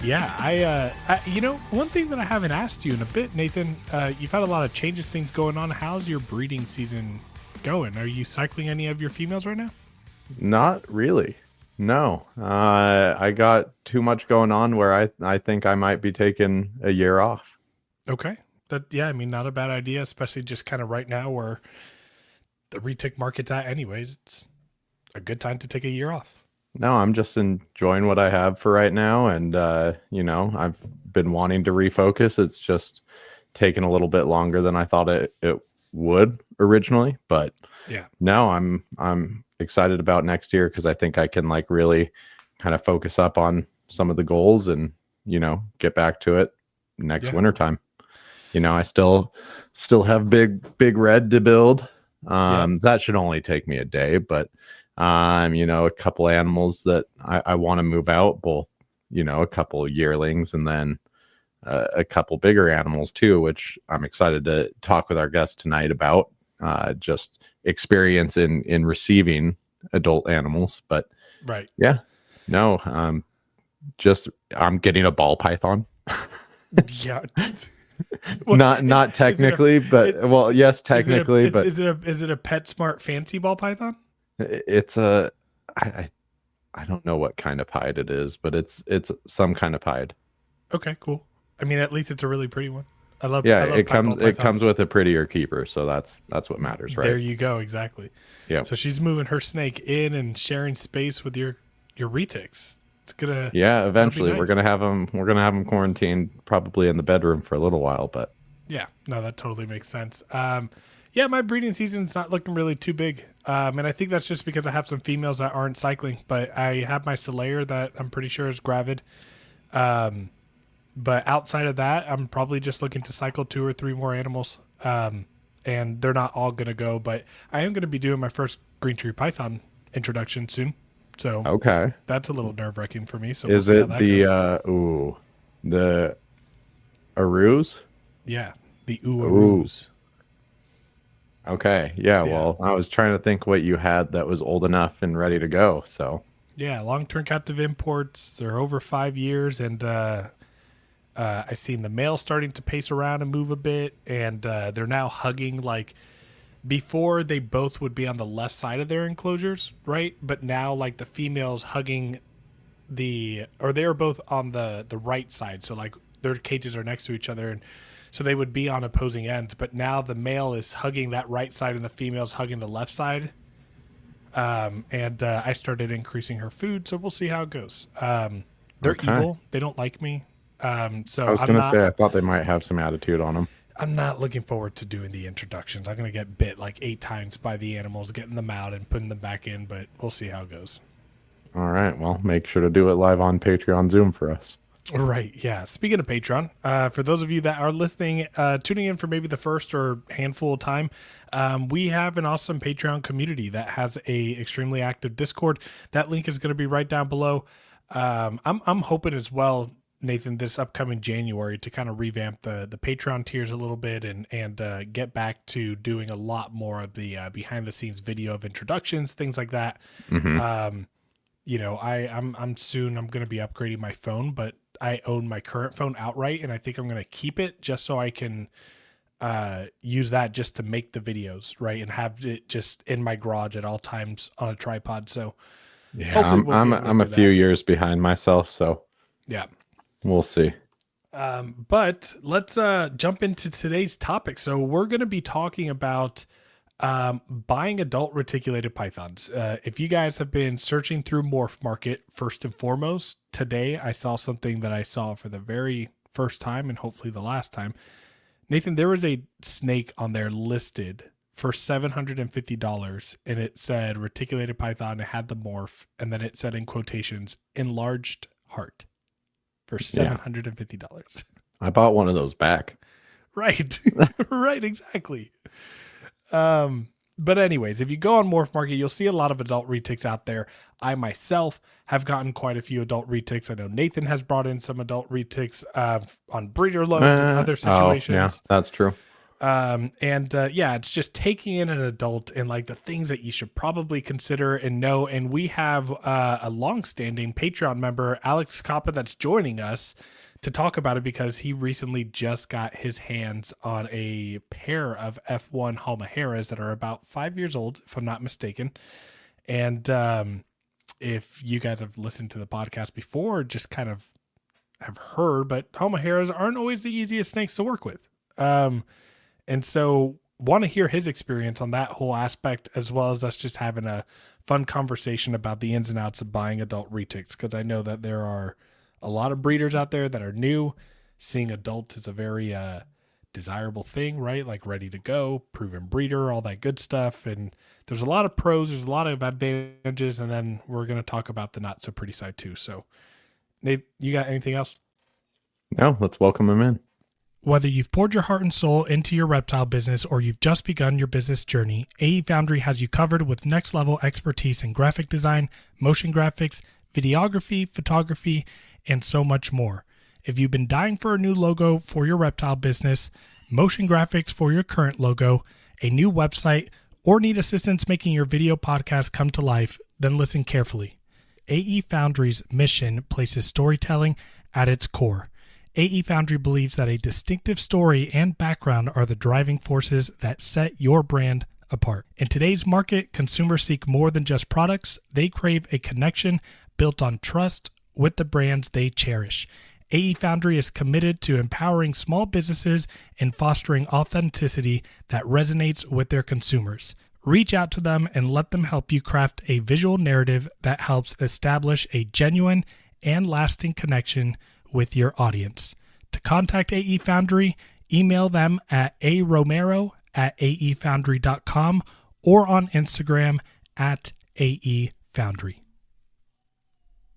Yeah, one thing that I haven't asked you in a bit, Nathan, you've had a lot of changes, things going on. How's your breeding season going? Are you cycling any of your females right now? Not really. No. I got too much going on where I think I might be taking a year off. Okay. Not a bad idea, especially just kind of right now where the retic market's at anyways. It's a good time to take a year off. No, I'm just enjoying what I have for right now. And, I've been wanting to refocus. It's just taken a little bit longer than I thought it would originally. But yeah, no, I'm excited about next year because I think I can really kind of focus up on some of the goals and, get back to it next wintertime. I still have big red to build. That should only take me a day, but a couple animals that I want to move out, both, a couple of yearlings and then a couple bigger animals too, which I'm excited to talk with our guest tonight about, just experience in receiving adult animals. But right. Yeah, no, I'm getting a ball python. Yeah. Well, not technically, but yes, technically, but is it a PetSmart fancy ball python? It's I don't know what kind of pied it is, but it's some kind of pied. Okay, cool. I mean, at least it's a really pretty one. I love it comes with a prettier keeper, so that's what matters, right? There you go, exactly. Yeah. So she's moving her snake in and sharing space with your retics. It's gonna eventually nice. we're gonna have them quarantined probably in the bedroom for a little while, but yeah, no, that totally makes sense. My breeding season's not looking really too big. And I think that's just because I have some females that aren't cycling, but I have my Solaire that I'm pretty sure is gravid. But outside of that, I'm probably just looking to cycle 2 or 3 more animals. And they're not all going to go, but I am going to be doing my first green tree python introduction soon. So okay, that's a little nerve wracking for me. So is it the Arus? Yeah, the Arus. Okay. Yeah. Well, I was trying to think what you had that was old enough and ready to go. So yeah, long-term captive imports. They're over 5 years, and I've seen the male starting to pace around and move a bit, and they're now hugging. Like before, they both would be on the left side of their enclosures, right? But now, like the female's hugging they are both on the right side. So like their cages are next to each other, and so they would be on opposing ends, but now the male is hugging that right side and the female's hugging the left side. I started increasing her food, so we'll see how it goes. They're evil. They don't like me. So I was going to say, I thought they might have some attitude on them. I'm not looking forward to doing the introductions. I'm going to get bit like 8 times by the animals, getting them out and putting them back in, but we'll see how it goes. All right. Well, make sure to do it live on Patreon Zoom for us. Right. Yeah. Speaking of Patreon, for those of you that are listening, tuning in for maybe the first or handful of time, we have an awesome Patreon community that has a extremely active Discord. That link is going to be right down below. I'm hoping as well, Nathan, this upcoming January to kind of revamp the Patreon tiers a little bit and get back to doing a lot more of the behind the scenes video of introductions, things like that. Mm-hmm. I'm soon I'm going to be upgrading my phone, but I own my current phone outright, and I think I'm going to keep it just so I can use that just to make the videos, right, and have it just in my garage at all times on a tripod. So yeah, I'm a few years behind myself, so yeah, we'll see. But let's jump into today's topic. So we're going to be talking about buying adult reticulated pythons. If you guys have been searching through Morph Market first and foremost, today I saw something that I saw for the very first time and hopefully the last time. Nathan, there was a snake on there listed for $750, and it said reticulated python. It had the morph, and then it said in quotations, enlarged heart. for $750. I bought one of those back. Right. Right, exactly. But anyways, if you go on Morph Market, you'll see a lot of adult retics out there. I myself have gotten quite a few adult retics. I know Nathan has brought in some adult retics on breeder loads and other situations. Oh, yeah, that's true. Yeah, it's just taking in an adult and like the things that you should probably consider and know. And we have a long-standing Patreon member, Alex Koppa, that's joining us to talk about it because he recently just got his hands on a pair of F1 Halmaheras that are about 5 years old, if I'm not mistaken. And if you guys have listened to the podcast before, just kind of have heard, but Halmaheras aren't always the easiest snakes to work with. And so want to hear his experience on that whole aspect, as well as us just having a fun conversation about the ins and outs of buying adult retics. Because I know that there are a lot of breeders out there that are new. Seeing adult is a very desirable thing, right? Like ready to go, proven breeder, all that good stuff. And there's a lot of pros, there's a lot of advantages. And then we're going to talk about the not so pretty side too. So Nate, you got anything else? No, let's welcome him in. Whether you've poured your heart and soul into your reptile business or you've just begun your business journey, AE Foundry has you covered with next level expertise in graphic design, motion graphics, videography, photography, and so much more. If you've been dying for a new logo for your reptile business, motion graphics for your current logo, a new website, or need assistance making your video podcast come to life, then listen carefully. AE Foundry's mission places storytelling at its core. AE Foundry believes that a distinctive story and background are the driving forces that set your brand apart. In today's market, consumers seek more than just products. They crave a connection built on trust with the brands they cherish. AE Foundry is committed to empowering small businesses and fostering authenticity that resonates with their consumers. Reach out to them and let them help you craft a visual narrative that helps establish a genuine and lasting connection with your audience. To contact AE Foundry, email them at aromero@aefoundry.com or on Instagram at AE Foundry.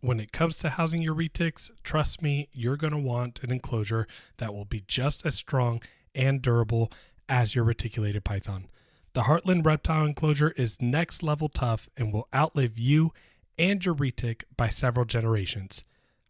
When it comes to housing your retics, trust me, you're going to want an enclosure that will be just as strong and durable as your reticulated python. The Heartland Reptile enclosure is next level tough and will outlive you and your retic by several generations.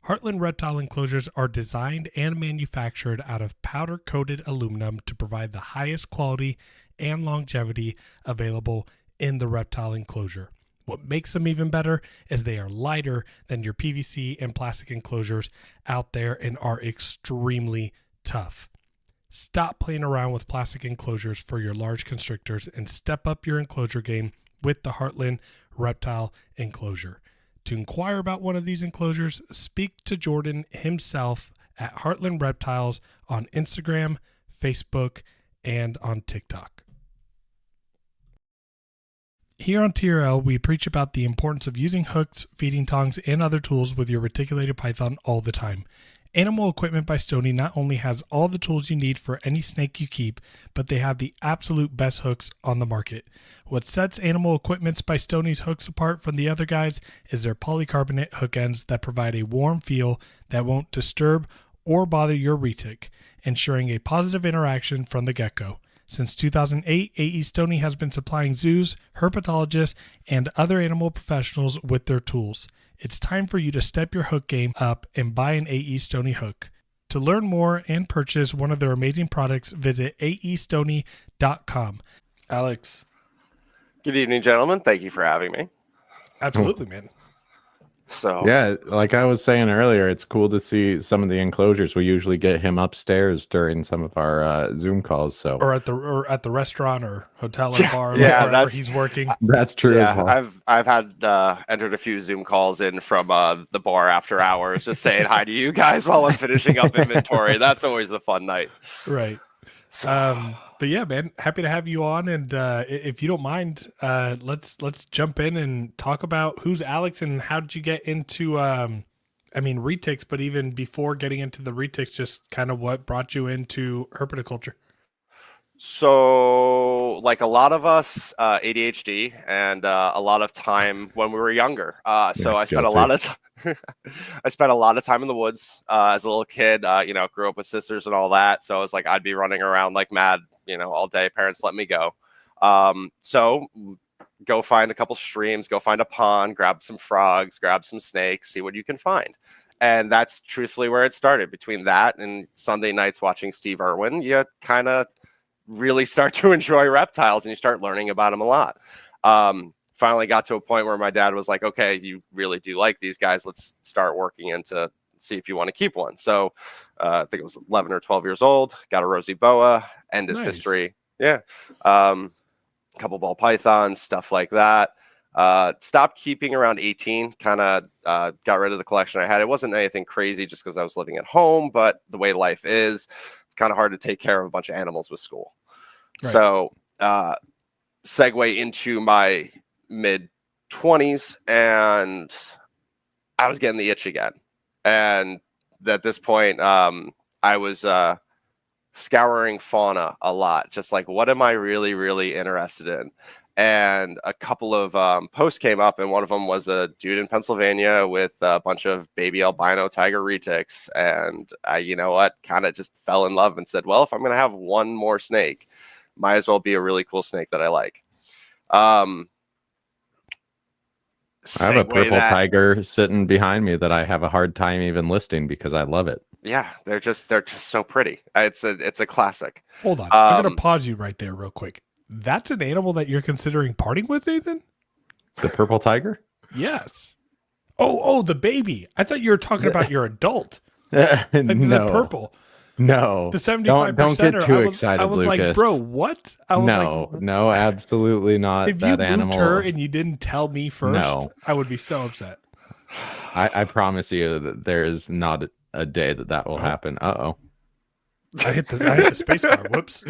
Heartland Reptile enclosures are designed and manufactured out of powder-coated aluminum to provide the highest quality and longevity available in the reptile enclosure. What makes them even better is they are lighter than your PVC and plastic enclosures out there and are extremely tough. Stop playing around with plastic enclosures for your large constrictors and step up your enclosure game with the Heartland Reptile enclosure. To inquire about one of these enclosures, speak to Jordan himself at Heartland Reptiles on Instagram, Facebook, and on TikTok. Here on TRL, we preach about the importance of using hooks, feeding tongs, and other tools with your reticulated python all the time. Animal Equipment by Stoney not only has all the tools you need for any snake you keep, but they have the absolute best hooks on the market. What sets Animal Equipment by Stoney's hooks apart from the other guys is their polycarbonate hook ends that provide a warm feel that won't disturb or bother your retic, ensuring a positive interaction from the get-go. Since 2008, AE Stoney has been supplying zoos, herpetologists, and other animal professionals with their tools. It's time for you to step your hook game up and buy an AE Stoney hook. To learn more and purchase one of their amazing products, visit aestoney.com. Alex. Good evening, gentlemen. Thank you for having me. Absolutely, man. So yeah, like I was saying earlier, it's cool to see some of the enclosures. We usually get him upstairs during some of our Zoom calls. So or at the restaurant or hotel or bar, yeah, wherever he's working. That's true. Yeah, as well. I've had entered a few Zoom calls in from the bar after hours, just saying hi to you guys while I'm finishing up inventory. That's always a fun night, right? So, but yeah, man, happy to have you on. And if you don't mind, let's jump in and talk about who's Alex and how did you get into, retics, but even before getting into the retics, just kind of what brought you into herpetoculture. So, like a lot of us, ADHD and a lot of time when we were younger. So Yeah, I spent a guilty. lot of I spent a lot of time in the woods as a little kid. Grew up with sisters and all that. So I was like, I'd be running around like mad, all day. Parents let me go. So go find a couple streams, go find a pond, grab some frogs, grab some snakes, see what you can find. And that's truthfully where it started. Between that and Sunday nights watching Steve Irwin, you kind of really start to enjoy reptiles and you start learning about them a lot. Finally got to a point where my dad was like, okay, you really do like these guys. Let's start working into see if you want to keep one. So I think it was 11 or 12 years old, got a rosy boa, end is Nice. history. Yeah. Couple ball pythons, stuff like that. Stopped keeping around 18, kind of got rid of the collection I had. It wasn't anything crazy just because I was living at home, but the way life is, it's kind of hard to take care of a bunch of animals with school. Right. So segue into my mid 20s and I was getting the itch again. And at this point, I was scouring fauna a lot, just like, what am I really, really interested in? And a couple of posts came up, and one of them was a dude in Pennsylvania with a bunch of baby albino tiger retics. And I, you know what, kind of just fell in love and said, well, if I'm going to have one more snake, might as well be a really cool snake that I like. I have a purple tiger sitting behind me that I have a hard time even listing because I love it. Yeah, they're just so pretty. It's a classic. Hold on, I'm gonna pause you right there real quick. That's an animal that you're considering parting with, Nathan? The purple tiger? Yes. Oh, the baby. I thought you were talking about your adult. No. The purple. No. The 75%. Don't get too excited, I was Lucas. like, bro, what? I was no, absolutely not. If that you animal. moved her and you didn't tell me first, No. I would be so upset. I promise you that there is not a day that will happen. Uh-oh. I hit the space bar. Whoops.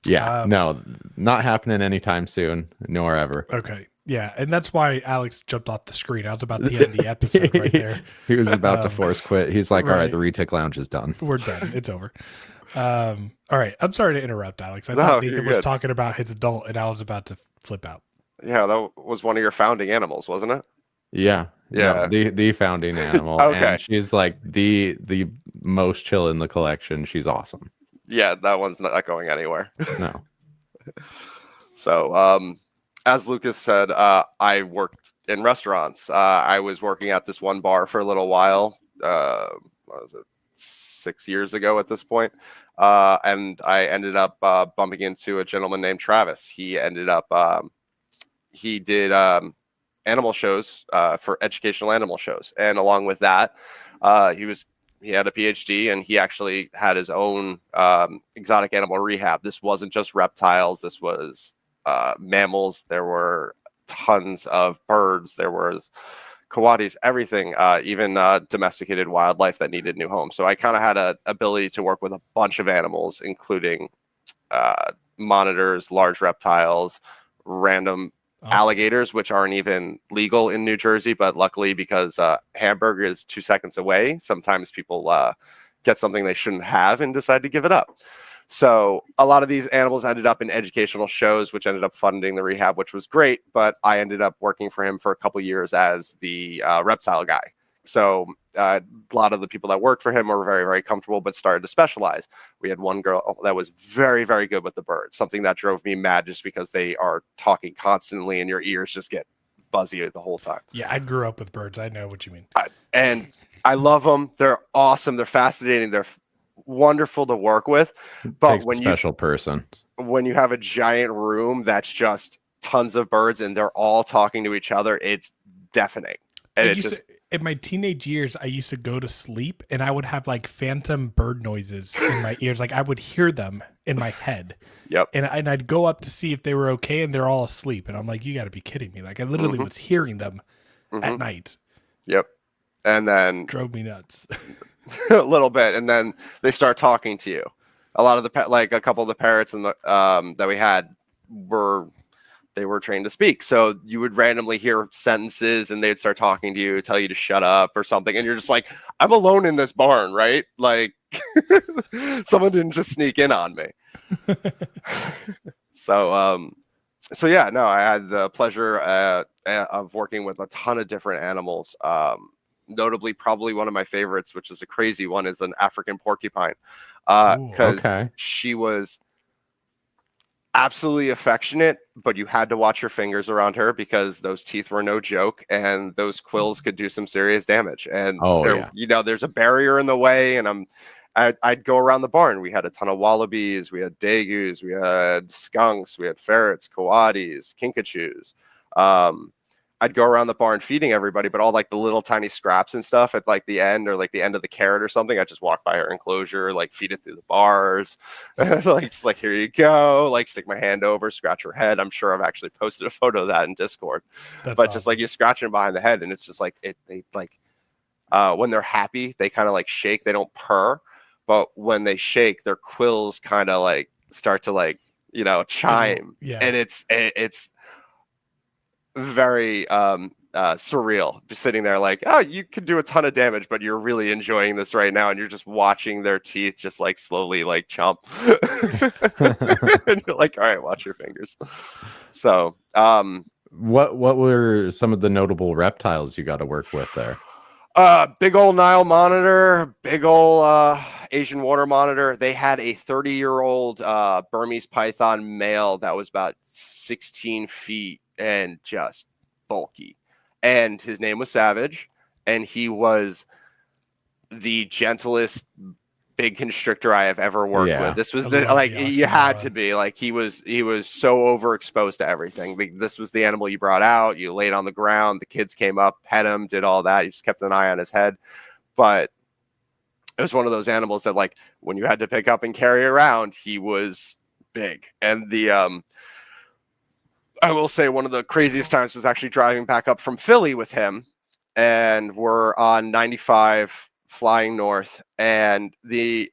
Yeah, no, not happening anytime soon, nor ever. Okay. Yeah, and that's why Alex jumped off the screen. I was about to end the episode right there. He was about to force quit. He's like, all right, the Retic Lounge is done. We're done. It's over. All right. I'm sorry to interrupt, Alex. I thought Nathan was talking about his adult, and I was about to flip out. Yeah, that was one of your founding animals, wasn't it? Yeah. No, the founding animal. Okay. And she's like the most chill in the collection. She's awesome. Yeah, that one's not going anywhere. No. So, as Lucas said, I worked in restaurants. I was working at this one bar for a little while. What was it? 6 years ago at this point. And I ended up bumping into a gentleman named Travis. He ended up, he did animal shows for educational animal shows. And along with that, he had a PhD and he actually had his own exotic animal rehab. This wasn't just reptiles. This was mammals. There were tons of birds. There was coatis, everything, even domesticated wildlife that needed new homes. So I kind of had an ability to work with a bunch of animals, including monitors, large reptiles, random alligators, which aren't even legal in New Jersey, but luckily because Hamburg is 2 seconds away, sometimes people get something they shouldn't have and decide to give it up. So a lot of these animals ended up in educational shows, which ended up funding the rehab, which was great. But I ended up working for him for a couple years as the reptile guy. So a lot of the people that worked for him were very, very comfortable, but started to specialize. We had one girl that was very, very good with the birds, something that drove me mad just because they are talking constantly and your ears just get buzzy the whole time. Yeah, I grew up with birds. I know what you mean. And I love them. They're awesome. They're fascinating. They're wonderful to work with. But when when you have a giant room that's just tons of birds and they're all talking to each other, it's deafening. And in my teenage years, I used to go to sleep and I would have like phantom bird noises in my ears. Like I would hear them in my head. Yep. And I'd go up to see if they were okay and they're all asleep. And I'm like, you got to be kidding me. Like I literally was hearing them at night. Yep. And then drove me nuts. A little bit. And then they start talking to you. A lot of a couple of the parrots and that we had were trained to speak. So you would randomly hear sentences and they'd start talking to you, tell you to shut up or something. And you're just like, I'm alone in this barn, right? Like, Someone didn't just sneak in on me. So yeah, no, I had the pleasure of working with a ton of different animals. Notably, probably one of my favorites, which is a crazy one, is an African porcupine, because Okay. she was absolutely affectionate, but you had to watch your fingers around her because those teeth were no joke, and those quills could do some serious damage. And Oh there, yeah. there's a barrier in the way, and I'd go around the barn. We had a ton of wallabies, we had dagus, we had skunks, we had ferrets, coatis, kinkajous. I'd go around the barn feeding everybody, but all like the little tiny scraps and stuff at like the end, or like the end of the carrot or something, I just walk by her enclosure, like feed it through the bars, like just like, here you go, like stick my hand over, scratch her head. I'm sure I've actually posted a photo of that in Discord. That's But awesome. just like you scratching them behind the head, and it's just like they like when they're happy, they kind of like shake. They don't purr, but when they shake, their quills kind of like start to like chime, Yeah. and it's very surreal, just sitting there like, oh, you could do a ton of damage, but you're really enjoying this right now, and you're just watching their teeth just like slowly like chomp. And you're like, all right, watch your fingers. So what were some of the notable reptiles you got to work with there? big old Nile monitor, big old Asian water monitor. They had a 30-year-old Burmese python male that was about 16 feet and just bulky. And his name was Savage, and he was the gentlest big constrictor I have ever worked with. This was you had to be like, he was so overexposed to everything. This was the animal you brought out, you laid on the ground, the kids came up, pet him, did all that. You just kept an eye on his head. But it was one of those animals that, like, when you had to pick up and carry around, he was big. And I will say one of the craziest times was actually driving back up from Philly with him, and we're on 95 flying north, and it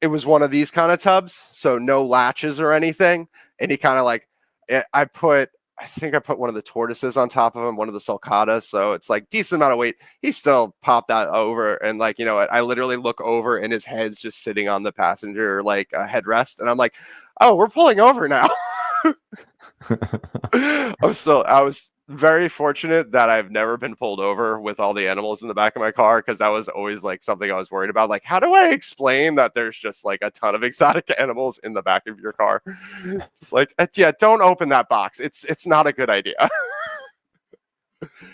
was one of these kind of tubs, so no latches or anything. And he kind of like, I think I put one of the tortoises on top of him, one of the sulcatas, so it's like decent amount of weight. He still popped that over, and like, I literally look over and his head's just sitting on the passenger like headrest, and I'm like, oh, we're pulling over now. I was very fortunate that I've never been pulled over with all the animals in the back of my car, because that was always like something I was worried about. Like, how do I explain that there's just like a ton of exotic animals in the back of your car? It's like, yeah, don't open that box. It's not a good idea.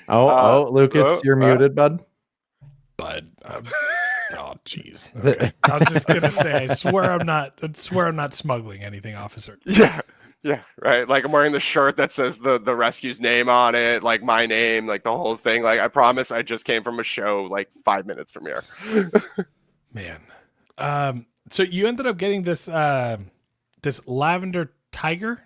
Lucas, you're muted, bud. But oh, jeez. Okay. I was just gonna say, I swear I'm not smuggling anything, officer. Yeah, right. Like, I'm wearing the shirt that says the rescue's name on it, like my name, like the whole thing. Like, I promise I just came from a show like 5 minutes from here. Man. So you ended up getting this this lavender tiger?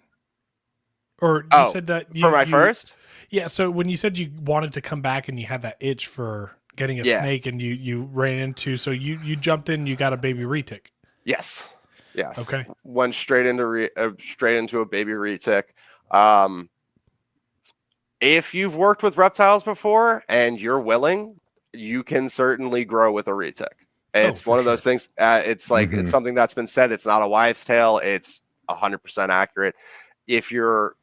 Or you said that for my first? Yeah, so when you said you wanted to come back and you had that itch for getting a snake, and you ran into, so you jumped in, you got a baby retic. Yes. Okay. Went straight into a baby retic. If you've worked with reptiles before and you're willing, you can certainly grow with a retic. It's one of those things. It's like, it's something that's been said. It's not a wives' tale. It's 100% accurate. If you're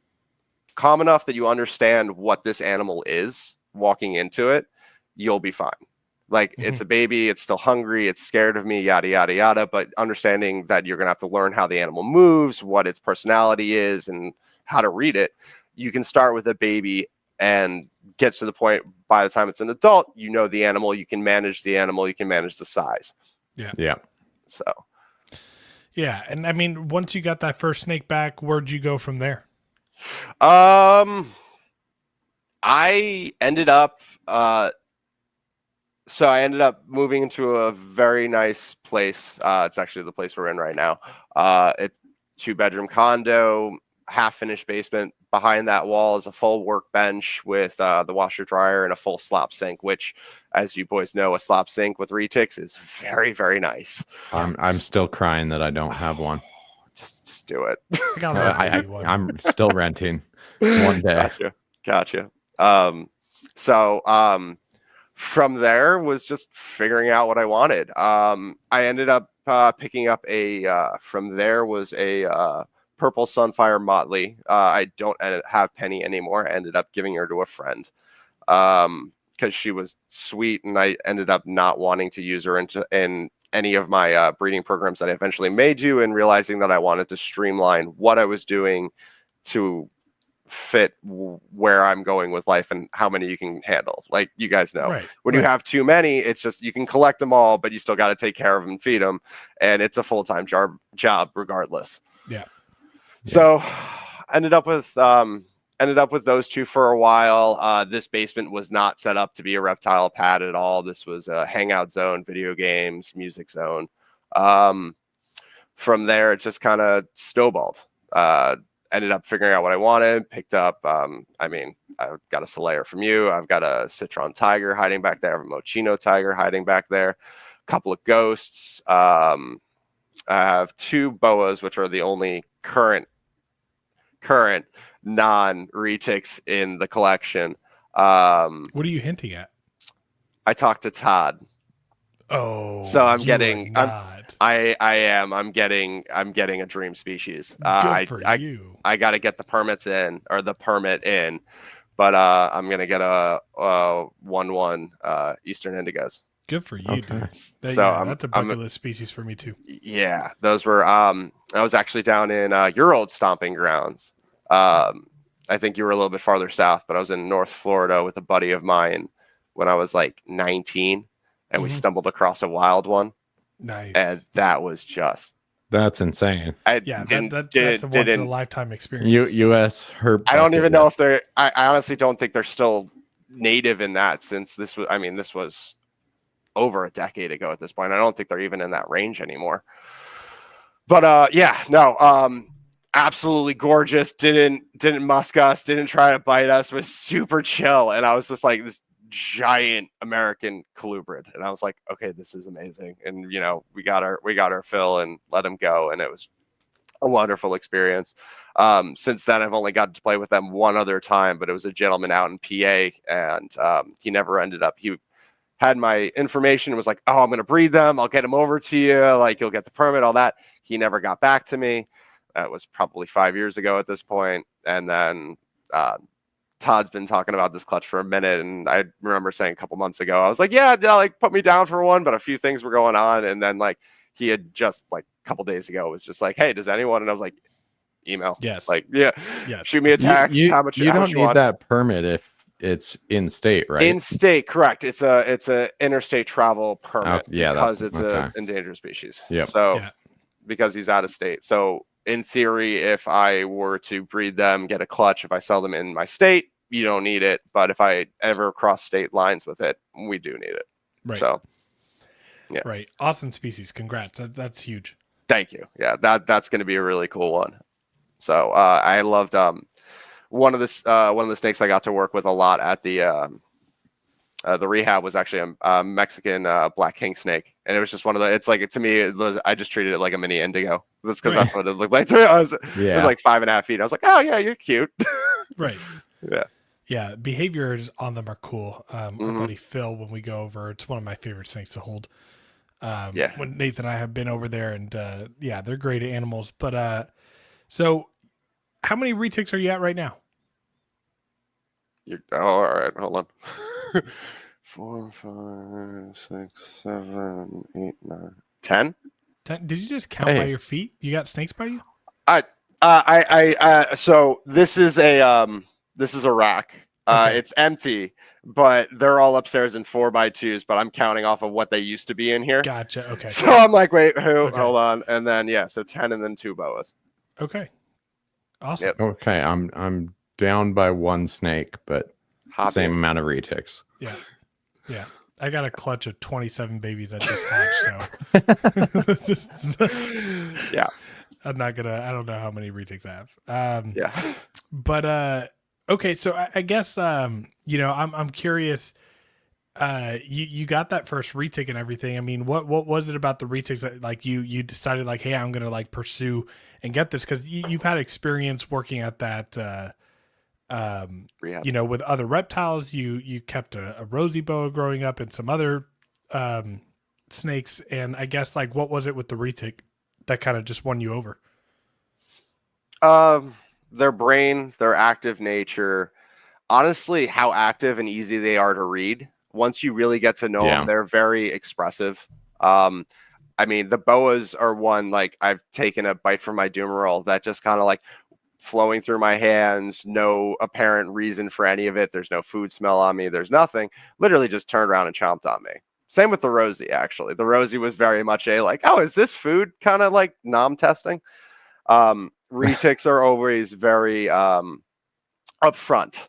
calm enough that you understand what this animal is walking into it, you'll be fine. Like, it's a baby, it's still hungry, it's scared of me, yada, yada, yada. But understanding that you're going to have to learn how the animal moves, what its personality is, and how to read it, you can start with a baby and get to the point, by the time it's an adult, the animal, you can manage the animal, you can manage the size. Yeah. So. Yeah. And I mean, once you got that first snake back, where'd you go from there? I ended up... So I ended up moving into a very nice place. It's actually the place we're in right now. It's 2-bedroom condo, half-finished basement. Behind that wall is a full workbench with the washer dryer and a full slop sink, which, as you boys know, a slop sink with retics is very, very nice. I'm still crying that I don't have one. Just do it. I'm still renting one day. Gotcha. from there was just figuring out what I wanted. I ended up picking up from there was a purple Sunfire Motley. I don't have Penny anymore. I ended up giving her to a friend because she was sweet, and I ended up not wanting to use her in any of my breeding programs that I eventually made you, and realizing that I wanted to streamline what I was doing to fit where I'm going with life and how many you can handle. Like you guys know, when you have too many, it's just you can collect them all, but you still got to take care of them and feed them, and it's a full-time job regardless. Yeah. So ended up with those two for a while. This basement was not set up to be a reptile pad at all. This was a hangout zone, video games, music zone. From there, it just kind of snowballed. Ended up figuring out what I wanted, picked up, I've got a Solaire from you. I've got a Citron Tiger hiding back there. I have a Moschino Tiger hiding back there. A couple of ghosts. I have 2 boas, which are the only current non-retics in the collection. What are you hinting at? I talked to Todd. Oh, so I'm getting I'm getting a dream species. Good for you. I got to get the permit in, but I'm gonna get a 1-1 Eastern Indigos. Good for you, dude. That's a bucket list species for me too. Yeah, those were. I was actually down in your old stomping grounds. I think you were a little bit farther south, but I was in North Florida with a buddy of mine when I was like 19. And we stumbled across a wild one. Nice. And that was just... That's insane. That's a once-in-a-lifetime experience. U.S. herb. I don't even know if they're... I honestly don't think they're still native in that, since this was over a decade ago at this point. I don't think they're even in that range anymore. But absolutely gorgeous. Didn't musk us. Didn't try to bite us. Was super chill. And I was just like this giant American colubrid, and I was like, okay, this is amazing. And we got our fill and let him go, and it was a wonderful experience. Since then, I've only got to play with them one other time, but it was a gentleman out in PA, and he never ended up. He had my information and was like, oh, I'm going to breed them. I'll get them over to you. Like, you'll get the permit, all that. He never got back to me. That was probably 5 years ago at this point. And then Todd's been talking about this clutch for a minute, and I remember saying a couple months ago, I was like, yeah, like put me down for one, but a few things were going on. And then like he had just like a couple days ago was just like, hey, does anyone? And I was like, email. Yes. Like, yeah. Yes. Shoot me a text. How much you don't need that permit if it's in state, right? In state, correct. It's a interstate travel permit because it's an endangered species. Yeah. So because he's out of state. So in theory, if I were to breed them, get a clutch, if I sell them in my state, you don't need it. But if I ever cross state lines with it, we do need it. Right. So, yeah. Right. Awesome species. Congrats. That's huge. Thank you. Yeah, that's going to be a really cool one. So I loved one of the snakes I got to work with a lot at the rehab was actually a Mexican black king snake, and it was just one of the. It's like, to me, I just treated it like a mini indigo. That's because that's what it looked like to me. It was like 5.5 feet. I was like, oh yeah, you're cute. Right. Yeah. Yeah. Behaviors on them are cool. Our buddy Phil, when we go over, it's one of my favorite snakes to hold. When Nathan and I have been over there, and they're great animals. But so how many retics are you at right now? All right, hold on. 4, 5, 6, 7, 8, 9, 10. 10. Did you just count by your feet? You got snakes by you? So this is a rack. It's empty, but they're all upstairs in 4x2s, but I'm counting off of what they used to be in here. Gotcha. Okay. So I'm like, wait, hold on. And then, so 10 and then 2 boas. Okay. Awesome. Yep. Okay. I'm down by 1 snake, but same amount of retics. Yeah. Yeah. I got a clutch of 27 babies I just hatched, so yeah. I don't know how many retics I have. But okay, so I guess I'm curious. You got that first retic and everything. I mean, what was it about the retics that like you decided like, hey, I'm gonna like pursue and get this, because you've had experience working at that Rehab. you know, with other reptiles, you kept a rosy boa growing up and some other snakes. And I guess, like, what was it with the retic that kind of just won you over? Their brain, their active nature, honestly, how active and easy they are to read. Once you really get to know them, they're very expressive. I mean, the boas are one, like, I've taken a bite from my Doomerol that just kind of like flowing through my hands, no apparent reason for any of it. There's no food smell on me. There's nothing. Literally just turned around and chomped on me. Same with the Rosie, actually. The Rosie was very much a like, oh, is this food? Kind of like nom testing. Retics are always very upfront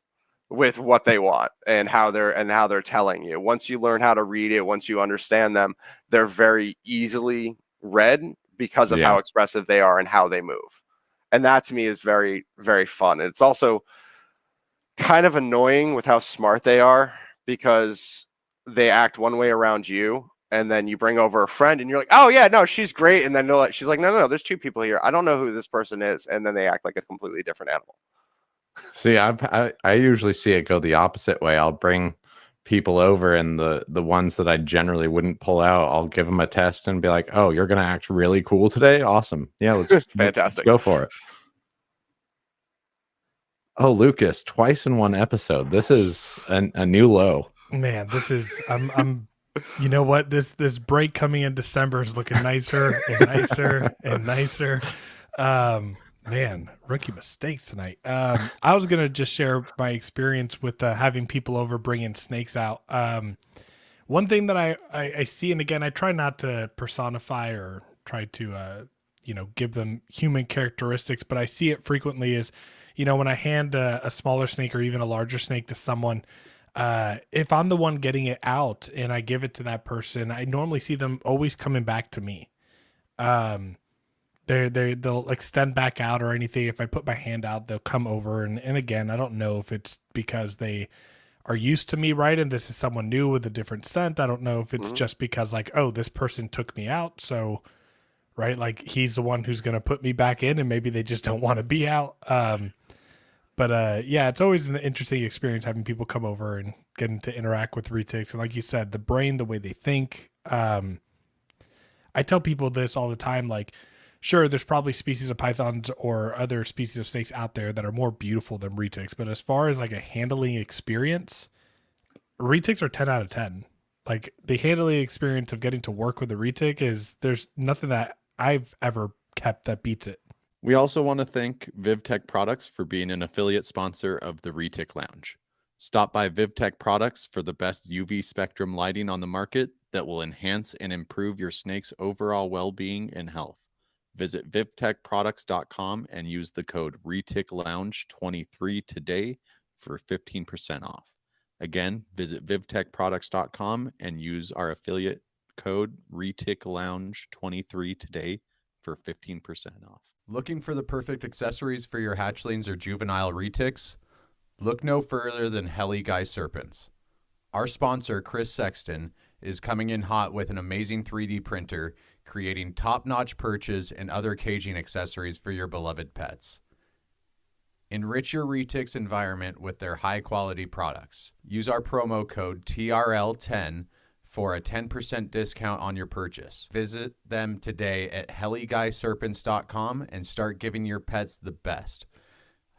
with what they want and how they're telling you. Once you learn how to read it, once you understand them, they're very easily read because of how expressive they are and how they move. And that to me is very, very fun. And it's also kind of annoying with how smart they are because they act one way around you. And then you bring over a friend and you're like, oh, yeah, no, she's great. And then she's like, no, there's two people here. I don't know who this person is. And then they act like a completely different animal. See, I usually see it go the opposite way. I'll bring people over, and the ones that I generally wouldn't pull out, I'll give them a test and be like, "Oh, you're gonna act really cool today. Awesome, yeah, Fantastic. let's go for it." Oh, Lucas, twice in one episode. This is a new low. Man, this is I'm. You know what? This break coming in December is looking nicer and nicer and nicer. Man, rookie mistakes tonight. I was gonna just share my experience with having people over, bringing snakes out. One thing that I see, and again, I try not to personify or try to give them human characteristics, but I see it frequently is, when I hand a smaller snake or even a larger snake to someone, if I'm the one getting it out and I give it to that person, I normally see them always coming back to me. They'll extend back out or anything. If I put my hand out, they'll come over. And again, I don't know if it's because they are used to me, right? And this is someone new with a different scent. I don't know if it's just because, like, oh, this person took me out. So, right, like, he's the one who's going to put me back in, and maybe they just don't want to be out. But yeah, it's always an interesting experience having people come over and getting to interact with retics. And like you said, the brain, the way they think. I tell people this all the time, like, sure, there's probably species of pythons or other species of snakes out there that are more beautiful than retics. But as far as like a handling experience, retics are 10 out of 10. Like, the handling experience of getting to work with a retic there's nothing that I've ever kept that beats it. We also want to thank VivTech Products for being an affiliate sponsor of the Retic Lounge. Stop by VivTech Products for the best UV spectrum lighting on the market that will enhance and improve your snake's overall well-being and health. Visit vivtechproducts.com and use the code ReticLounge23 today for 15% off. Again, visit vivtechproducts.com and use our affiliate code ReticLounge23 today for 15% off. Looking for the perfect accessories for your hatchlings or juvenile retics? Look no further than Heli Guy Serpents. Our sponsor, Chris Sexton, is coming in hot with an amazing 3D printer, creating top-notch perches and other caging accessories for your beloved pets. Enrich your retics environment with their high-quality products. Use our promo code TRL10 for a 10% discount on your purchase. Visit them today at heliguyserpents.com and start giving your pets the best.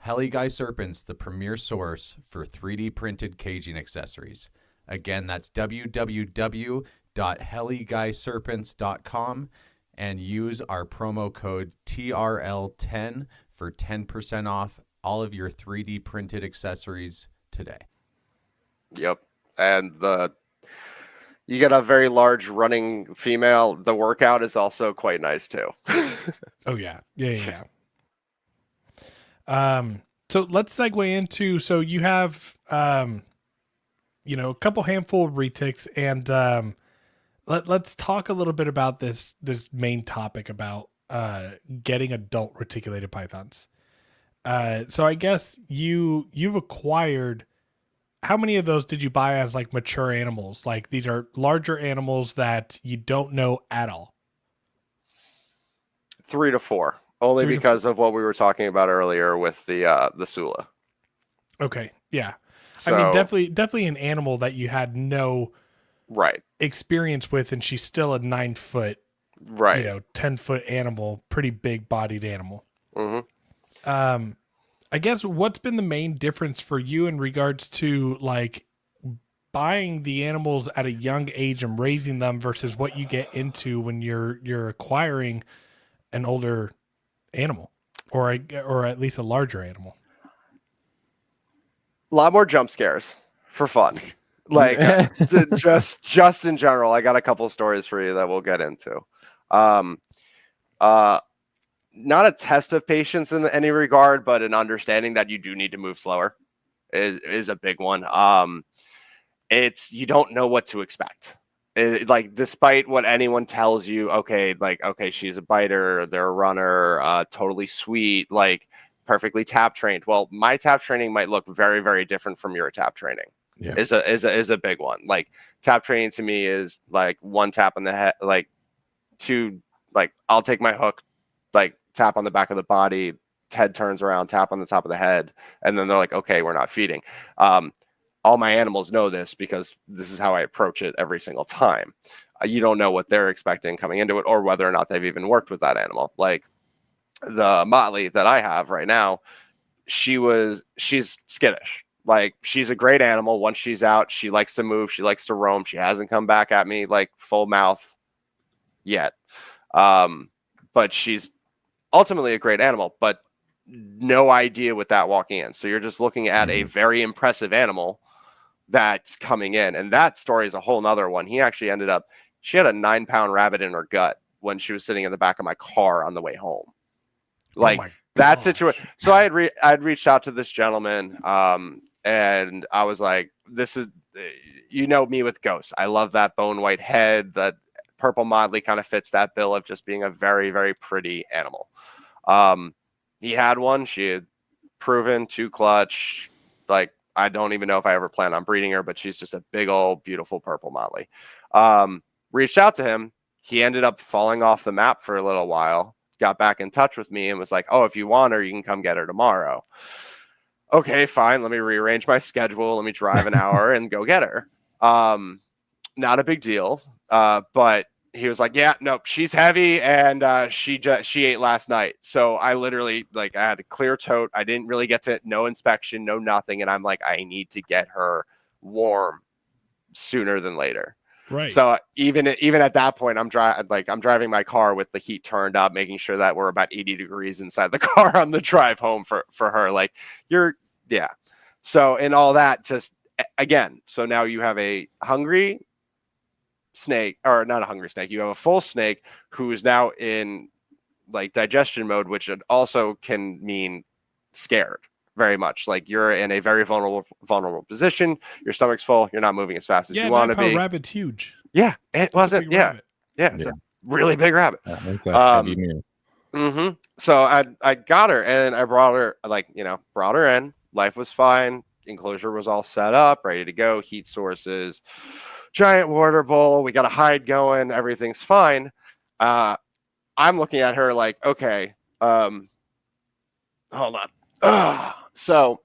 Heli Guy Serpents, the premier source for 3D printed caging accessories. Again, that's www.heliguyserpents.com and use our promo code TRL10 for 10% off all of your 3D printed accessories today. Yep. And you get a very large running female. The workout is also quite nice too. Oh yeah. Yeah. So let's segue into, so you have, a couple handful of retics, and let's talk a little bit about this main topic about getting adult reticulated pythons. So I guess you've acquired, how many of those did you buy as like mature animals? Like, these are larger animals that you don't know at all. 3 to 4. Only because of what we were talking about earlier with the Sula. Okay. Yeah. So, I mean, definitely an animal that you had no right, experience with, and she's still a 9 foot, right. 10-foot animal, pretty big bodied animal. Hmm. I guess what's been the main difference for you in regards to like buying the animals at a young age and raising them versus what you get into when you're acquiring an older animal or at least a larger animal? A lot more jump scares for fun. Like just in general, I got a couple of stories for you that we'll get into. Um, uh, Not a test of patience in any regard, but an understanding that you do need to move slower is a big one. It's you don't know what to expect. Like despite what anyone tells you, okay, she's a biter, they're a runner, totally sweet, like perfectly tap trained. Well, my tap training might look very, very different from your tap training. Yeah. Is a big one. Like tap training to me is like one tap on the head, like two, like I'll take my hook, like tap on the back of the body, head turns around, tap on the top of the head, and then they're like, okay, we're not feeding. All my animals know this because this is how I approach it every single time. You don't know what they're expecting coming into it or whether or not they've even worked with that animal. Like the Motley that I have right now, she's skittish. Like she's a great animal. Once she's out, she likes to move. She likes to roam. She hasn't come back at me like full mouth yet. But she's ultimately a great animal, but no idea with that walking in. So you're just looking at a very impressive animal that's coming in. And that story is a whole nother one. She had a 9-pound rabbit in her gut when she was sitting in the back of my car on the way home. Like that situation. So I'd reached out to this gentleman, and I was like, this is, me with ghosts. I love that bone white head. That purple Motley kind of fits that bill of just being a very, very pretty animal. He had one. She had proven too clutch. Like, I don't even know if I ever plan on breeding her, but she's just a big old beautiful purple Motley. Reached out to him. He ended up falling off the map for a little while, got back in touch with me and was like, oh, if you want her, you can come get her tomorrow. Okay, fine. Let me rearrange my schedule. Let me drive an hour and go get her. Not a big deal. But he was like, yeah, nope, she's heavy and she ate last night. So I literally I had a clear tote. I didn't really get to no inspection, no nothing. And I'm like, I need to get her warm sooner than later. Right. So even at that point, I'm driving my car with the heat turned up, making sure that we're about 80 degrees inside the car on the drive home for her. Like So in all that, just again, so now you have a hungry snake, or not a hungry snake, you have a full snake who is now in like digestion mode, which also can mean scared very much. Like you're in a very vulnerable position, your stomach's full, you're not moving as fast as you want to be. Rabbit's huge. Yeah, it wasn't. Yeah, it's a really big rabbit. It's a heavy meal. Mm-hmm. So I got her and I brought her in. Life was fine. Enclosure was all set up, ready to go. Heat sources, giant water bowl. We got a hide going. Everything's fine. I'm looking at her like, okay, hold on. So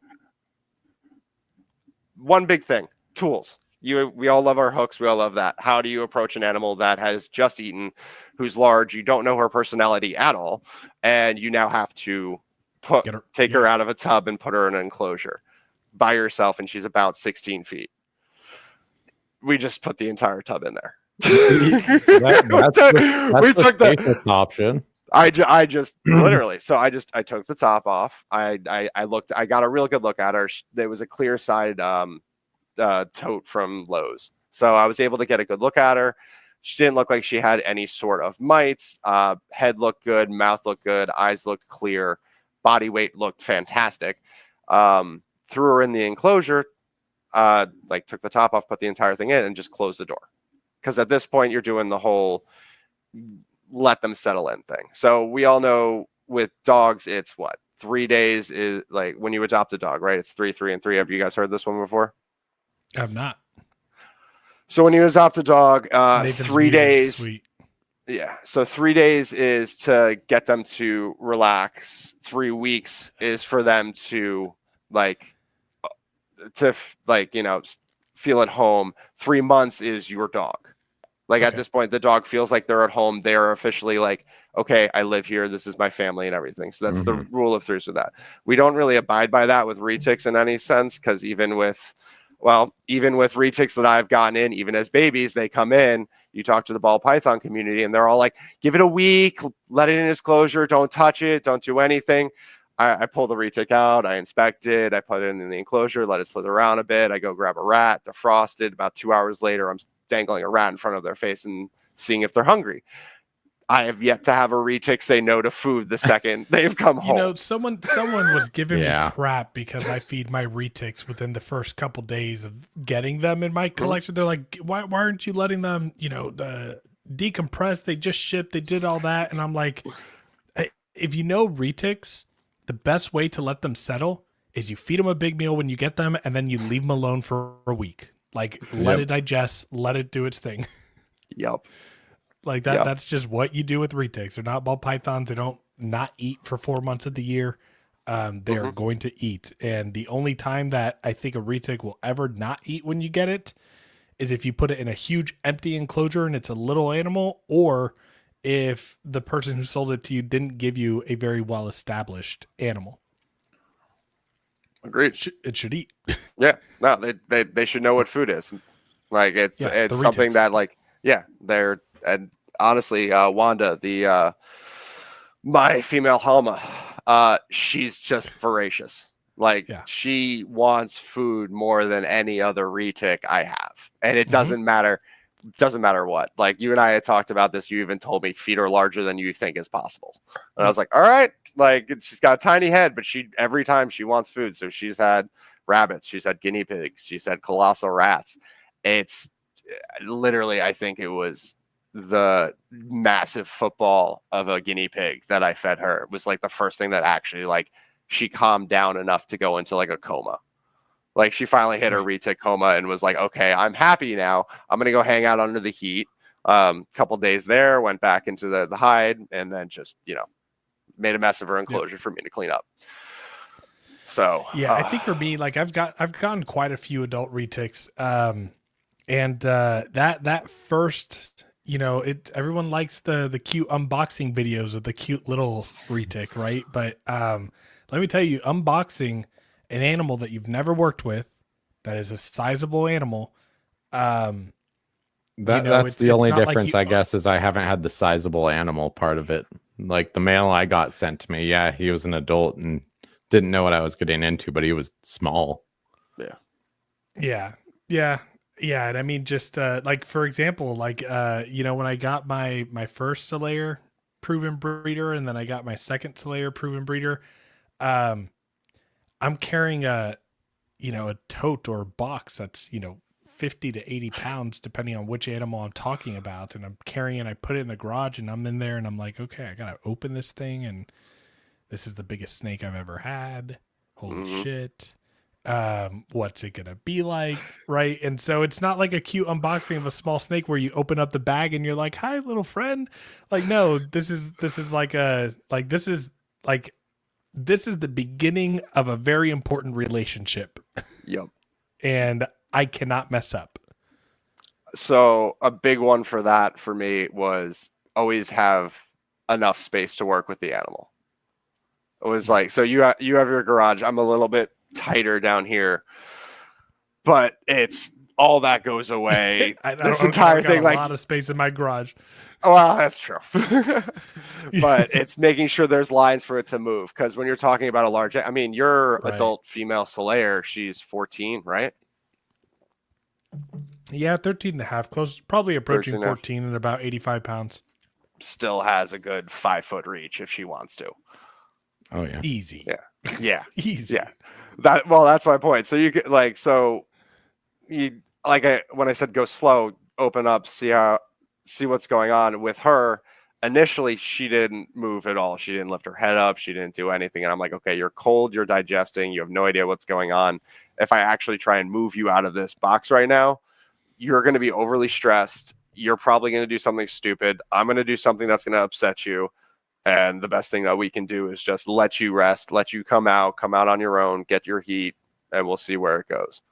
one big thing, tools. We all love our hooks. We all love that. How do you approach an animal that has just eaten, who's large? You don't know her personality at all. And you now have to take her out of a tub and put her in an enclosure by herself. And she's about 16 feet. We just put the entire tub in there. That's the safest option. I just literally, so I took the top off. I got a real good look at her. There was a clear side tote from Lowe's. So I was able to get a good look at her. She didn't look like she had any sort of mites. Head looked good, mouth looked good, eyes looked clear, body weight looked fantastic. Threw her in the enclosure, took the top off, put the entire thing in, and just closed the door. Because at this point, you're doing the whole let them settle in thing. So we all know with dogs, it's 3 days is like when you adopt a dog, right? It's 3, 3, and 3. Have you guys heard this one before? I have not. So when you adopt a dog, 3 days. Sweet. Yeah. So 3 days is to get them to relax. 3 weeks is for them to like, feel at home. 3 months is your dog. Like at this point, the dog feels like they're at home. They're officially like, okay, I live here. This is my family and everything. So that's the rule of threes with that. We don't really abide by that with retics in any sense, because even with retics that I've gotten in, even as babies, they come in, you talk to the ball python community and they're all like, give it a week, let it in its closure, don't touch it, don't do anything. I pull the retic out, I inspect it, I put it in the enclosure, let it slither around a bit. I go grab a rat, defrost it. About 2 hours later, I'm dangling a rat in front of their face and seeing if they're hungry. I have yet to have a retic say no to food the second they've come home. Someone was giving me crap because I feed my retics within the first couple days of getting them in my collection. They're like, why aren't you letting them, decompress? They just shipped, they did all that. And I'm like, if retics, the best way to let them settle is you feed them a big meal when you get them, and then you leave them alone for a week. Like, let it digest, let it do its thing. Yep. Like that. Yep. That's just what you do with retics. They're not ball pythons. They don't not eat for 4 months of the year. They are going to eat. And the only time that I think a retic will ever not eat when you get it is if you put it in a huge empty enclosure and it's a little animal, or if the person who sold it to you didn't give you a very well-established animal. Agreed. It should eat. Yeah. No, they should know what food is. Like it's something that they're, and honestly, Wanda, my female Halma, she's just voracious. Like she wants food more than any other retic I have. And it doesn't matter. Doesn't matter what. Like you and I had talked about this. You even told me feed her larger than you think is possible. And I was like, all right. Like she's got a tiny head, but every time she wants food. So she's had rabbits, she's had guinea pigs, she's had colossal rats. It's literally, I think it was the massive football of a guinea pig that I fed her. It was like the first thing that actually like she calmed down enough to go into like a coma. Like she finally hit her retic coma and was like, okay, I'm happy now. I'm going to go hang out under the heat. Couple days there, went back into the hide, and then just, made a mess of her enclosure for me to clean up. So I think for me, like I've gotten quite a few adult retics. And that first, everyone likes the cute unboxing videos of the cute little retic, right? But let me tell you, unboxing an animal that you've never worked with, that is a sizable animal. That's the only difference, like I guess, is I haven't had the sizable animal part of it. Like the male I got sent to me, he was an adult and didn't know what I was getting into, but he was small. Yeah. And I mean, just like, for example, like, when I got my first Solaire proven breeder, and then I got my second Solaire proven breeder, I'm carrying a tote or box that's, 50 to 80 pounds, depending on which animal I'm talking about. And I'm carrying, I put it in the garage, and I'm in there and I'm like, okay, I got to open this thing. And this is the biggest snake I've ever had. Holy shit. What's it going to be like? Right. And so it's not like a cute unboxing of a small snake where you open up the bag and you're like, hi, little friend. Like, no, this is the beginning of a very important relationship. Yep. And I cannot mess up. So a big one for that for me was always have enough space to work with the animal. It was like, so you have your garage. I'm a little bit tighter down here, but it's all that goes away. This entire thing, like a lot of space in my garage. Oh, well, that's true. But it's making sure there's lines for it to move. Because when you're talking about a large, I mean, your adult female Solaire, she's 14, right? Yeah, 13 and a half, close, probably approaching 14 and about 85 pounds. Still has a good 5 foot reach if she wants to. Oh yeah. Easy. Yeah. Easy. Yeah. That's my point. So you get when I said go slow, open up, see what's going on with her. Initially, she didn't move at all. She didn't lift her head up. She didn't do anything. And I'm like, okay, you're cold. You're digesting. You have no idea what's going on. If I actually try and move you out of this box right now, you're going to be overly stressed. You're probably going to do something stupid. I'm going to do something that's going to upset you. And the best thing that we can do is just let you rest, let you come out on your own, get your heat, and we'll see where it goes.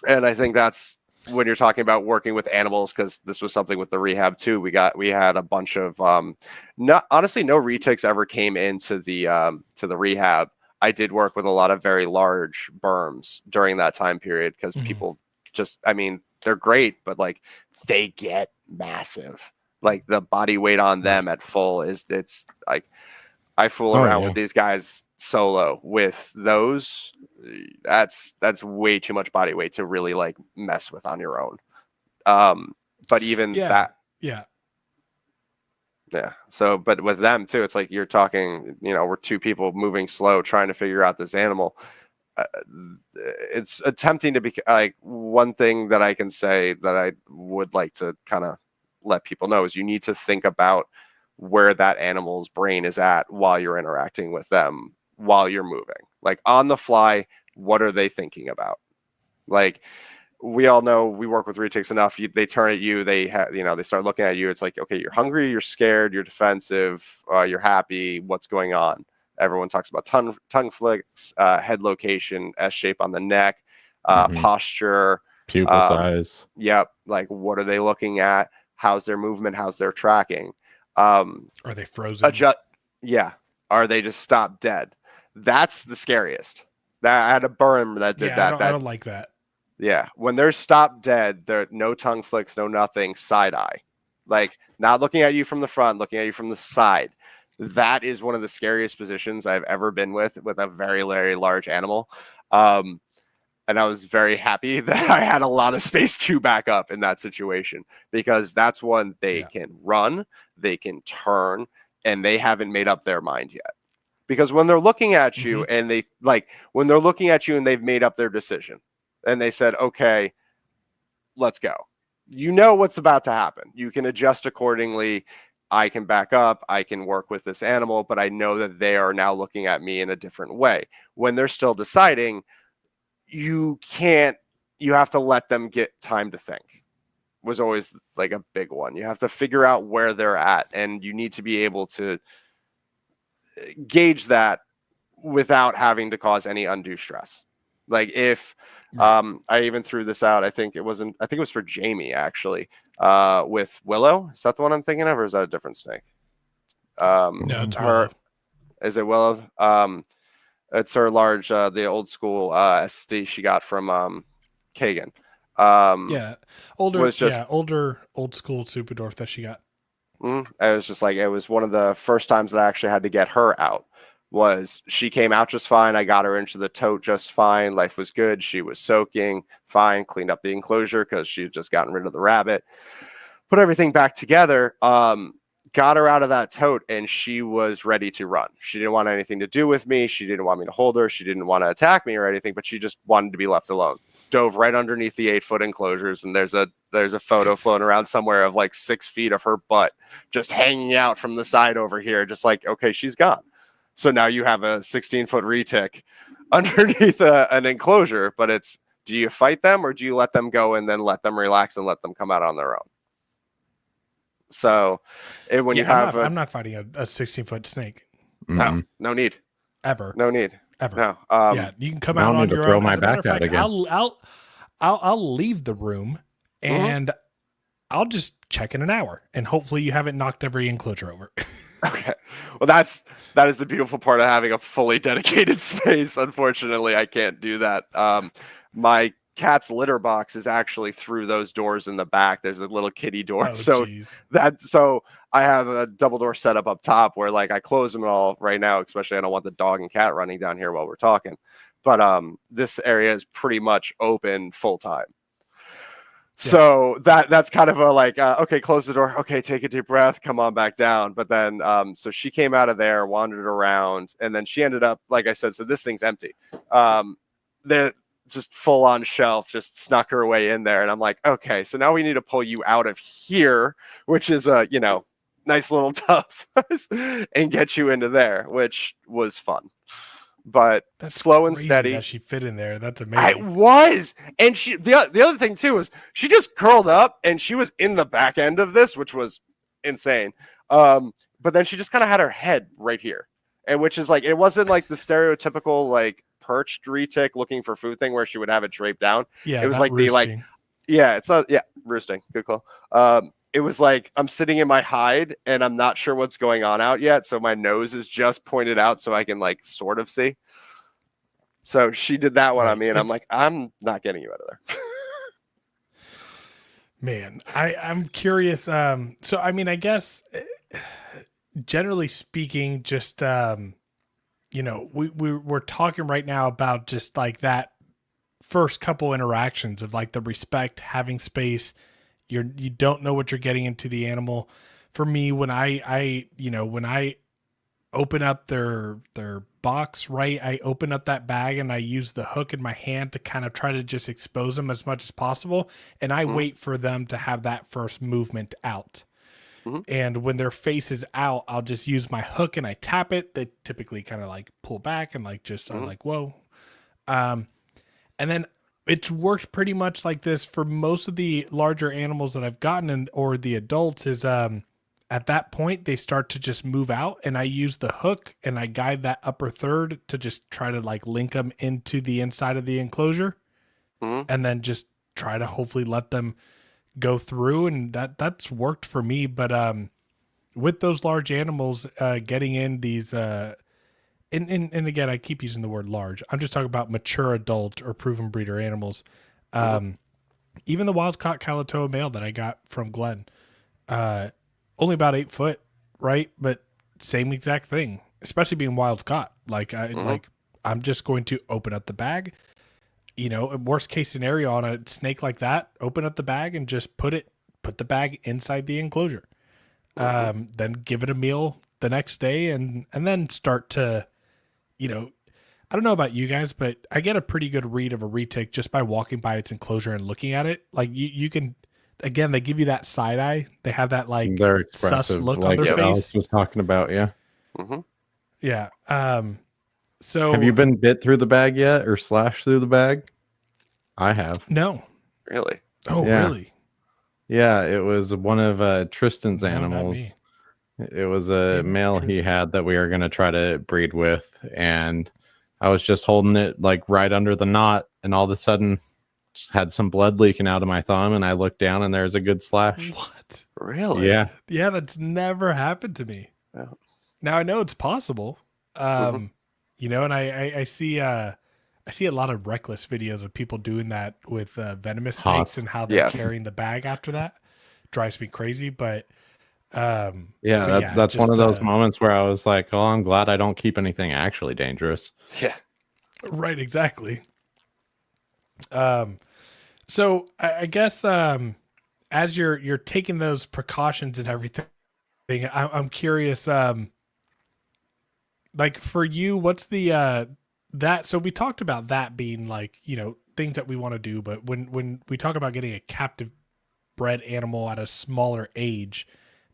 And I think that's when you're talking about working with animals, because this was something with the rehab too. We had a bunch of no retics ever came into the rehab. I did work with a lot of very large berms during that time period because people just, I mean, they're great, but like they get massive. Like the body weight on them at full it's like I fool around with these guys solo with those. That's way too much body weight to really like mess with on your own. But even that. Yeah. So, but with them too, it's like you're talking, we're two people moving slow, trying to figure out this animal. It's attempting to be like, one thing that I can say that I would like to kind of let people know is you need to think about where that animal's brain is at while you're interacting with them, while you're moving, like on the fly. What are they thinking about? Like, we all know, we work with retics enough. They turn at you, they start looking at you. It's like, okay, you're hungry, you're scared, you're defensive, you're happy. What's going on? Everyone talks about tongue flicks, head location, S shape on the neck, posture, pupil size. Yep. Like, what are they looking at? How's their movement? How's their tracking? Are they frozen? Are they just stopped dead? That's the scariest. I had a berm that did that. I don't like that. Yeah, when they're stopped dead, there no tongue flicks, no nothing, side eye, like not looking at you from the front, looking at you from the side. That is one of the scariest positions I've ever been with a very, very large animal. And I was very happy that I had a lot of space to back up in that situation, because that's one they can run, they can turn, and they haven't made up their mind yet. Because when they're looking at you and they've made up their decision and they said, okay, let's go. You know what's about to happen. You can adjust accordingly. I can back up. I can work with this animal, but I know that they are now looking at me in a different way. When they're still deciding, you have to let them get time to think. Was always like a big one. You have to figure out where they're at, and you need to be able to gauge that without having to cause any undue stress. Like if I even threw this out, I think it was for Jamie actually, with Willow. Is that the one I'm thinking of, or is that a different snake? No, it's Willow. Is it Willow? It's her large, the old school SD she got from Kagan. Old school super dwarf that she got. It was just like, it was one of the first times that I actually had to get her out. Was she came out just fine. I got her into the tote just fine. Life was good. She was soaking fine. Cleaned up the enclosure because she had just gotten rid of the rabbit. Put everything back together. Got her out of that tote, and she was ready to run. She didn't want anything to do with me. She didn't want me to hold her. She didn't want to attack me or anything, but she just wanted to be left alone. Dove right underneath the 8-foot enclosures, and there's a photo floating around somewhere of like 6 feet of her butt just hanging out from the side over here, just like, okay, she's gone. So now you have a 16-foot retic underneath an enclosure, but it's, do you fight them or do you let them go and then let them relax and let them come out on their own? So I'm not fighting a 16-foot snake. No need. Ever. No need. Ever. No. You can come out on your own. Throw my back out again. I'll leave the room and I'll just check in an hour, and hopefully you haven't knocked every enclosure over. Okay. Well, that is the beautiful part of having a fully dedicated space. Unfortunately, I can't do that. My cat's litter box is actually through those doors in the back. There's a little kitty door. So I have a double door setup up top where like I close them all right now, especially I don't want the dog and cat running down here while we're talking. But this area is pretty much open full time. So that's kind of a like, okay, close the door. Okay, take a deep breath. Come on back down. But then, so she came out of there, wandered around, and then she ended up, like I said, so this thing's empty. They're just full on shelf, just snuck her way in there. And I'm like, okay, so now we need to pull you out of here, which is a, nice little tub size, and get you into there, which was fun. But that's slow and steady. That she fit in there. That's amazing. I was, and she. The other thing too was she just curled up, and she was in the back end of this, which was insane. But then she just kind of had her head right here, and which is like, it wasn't like the stereotypical like perched retic looking for food thing where she would have it draped down. Yeah, it was not like roosting. it's not roosting. Good call. It was like I'm sitting in my hide and I'm not sure what's going on out yet, so my nose is just pointed out so I can like sort of see. So she did that one on me, and I'm like, I'm not getting you out of there. Man, I'm curious. So I mean, I guess generally speaking, just we're talking right now about just like that first couple interactions of like the respect, having space. You don't know what you're getting into the animal. For me, when I open up their box, right, I open up that bag and I use the hook in my hand to kind of try to just expose them as much as possible, and I wait for them to have that first movement out. And when their face is out, I'll just use my hook and I tap it. They typically kind of like pull back and like just are like, whoa. And then it's worked pretty much like this for most of the larger animals that I've gotten or the adults is at that point they start to just move out, and I use the hook and I guide that upper third to just try to like link them into the inside of the enclosure, and then just try to hopefully let them go through, and that's worked for me. But with those large animals getting in these and again, I keep using the word large, I'm just talking about mature adult or proven breeder animals. Even the wild caught Kalatoa male that I got from Glenn, only about 8 foot, right? But same exact thing, especially being wild caught. Like I'm just going to open up the bag. Worst case scenario on a snake like that, open up the bag and just put the bag inside the enclosure. Then give it a meal the next day and then start to, I don't know about you guys, but I get a pretty good read of a retic just by walking by its enclosure and looking at it. Like you can, again, they give you that side eye. They have that like They're sus expressive, look like on their face. Alex was talking about. Yeah. Yeah. So Have you been bit through the bag yet or slashed through the bag? I have. No. Really? Oh, Yeah. really? Yeah, it was one of Tristan's No, not animals. me. It was a Damn it, male he Tristan. had that we are going to try to breed with, and I was just holding it like right under the knot, and all of a sudden just had some blood leaking out of my thumb, and I looked down and there's a good slash. What? Really? Yeah. Yeah, that's never happened to me. Oh. Now I know it's possible. And I see a lot of reckless videos of people doing that with venomous Hot. snakes and how they're Yes. carrying the bag after that. Drives me crazy, but that's one of those moments where I was like, oh, I'm glad I don't keep anything actually dangerous. Yeah. Right, exactly. So I guess as you're taking those precautions and everything, I'm curious. Like for you, what's the that? So we talked about that being like things that we want to do, but when we talk about getting a captive bred animal at a smaller age,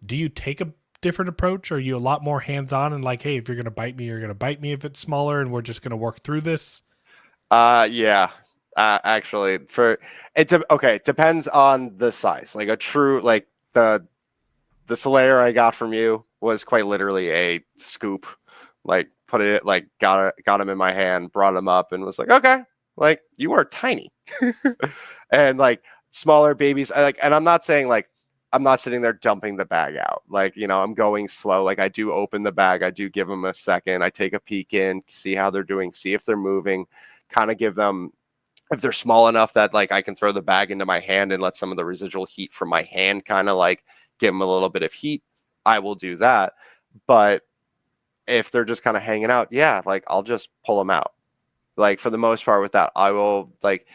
do you take a different approach? Or are you a lot more hands on and like, hey, if you're gonna bite me, you're gonna bite me if it's smaller, and we're just gonna work through this? Yeah. Actually, it depends on the size. Like a true, like the Slayer I got from you was quite literally a scoop. Like put it, like got him in my hand, brought him up, and was like, okay, like you are tiny, and like smaller babies. And I'm not saying like I'm not sitting there dumping the bag out. Like I'm going slow. Like I do open the bag, I do give them a second, I take a peek in, see how they're doing, see if they're moving, kind of give them. If they're small enough that like I can throw the bag into my hand and let some of the residual heat from my hand kind of like give them a little bit of heat, I will do that. But if they're just kind of hanging out, yeah, like I'll just pull them out. Like for the most part with that, I will like,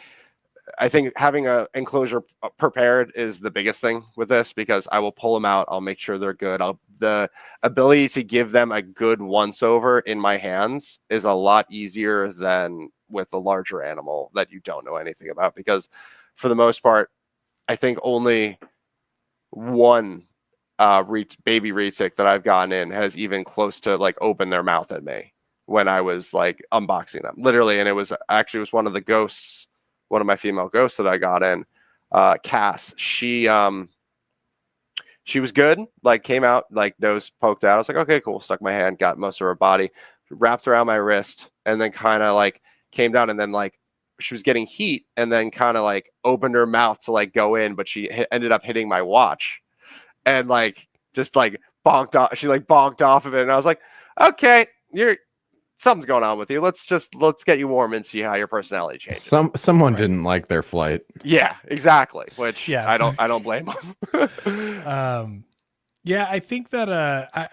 I think having a enclosure prepared is the biggest thing with this, because I will pull them out. I'll make sure they're good. The ability to give them a good once over in my hands is a lot easier than with a larger animal that you don't know anything about, because for the most part, I think only one baby retic that I've gotten in has even close to like open their mouth at me when I was like unboxing them, literally. And it was one of the ghosts, one of my female ghosts that I got in, Cass. She was good, like came out, like nose poked out. I was like, okay, cool. Stuck my hand, got most of her body, wrapped around my wrist, and then kind of like came down, and then like she was getting heat, and then kind of like opened her mouth to like go in, but she ended up hitting my watch, and like just like bonked off. She like bonked off of it, and I was like, okay, something's going on with you. Let's get you warm and see how your personality changes. Someone didn't like their flight. Yeah, exactly. Which Yes. I don't blame them. Yeah, I think that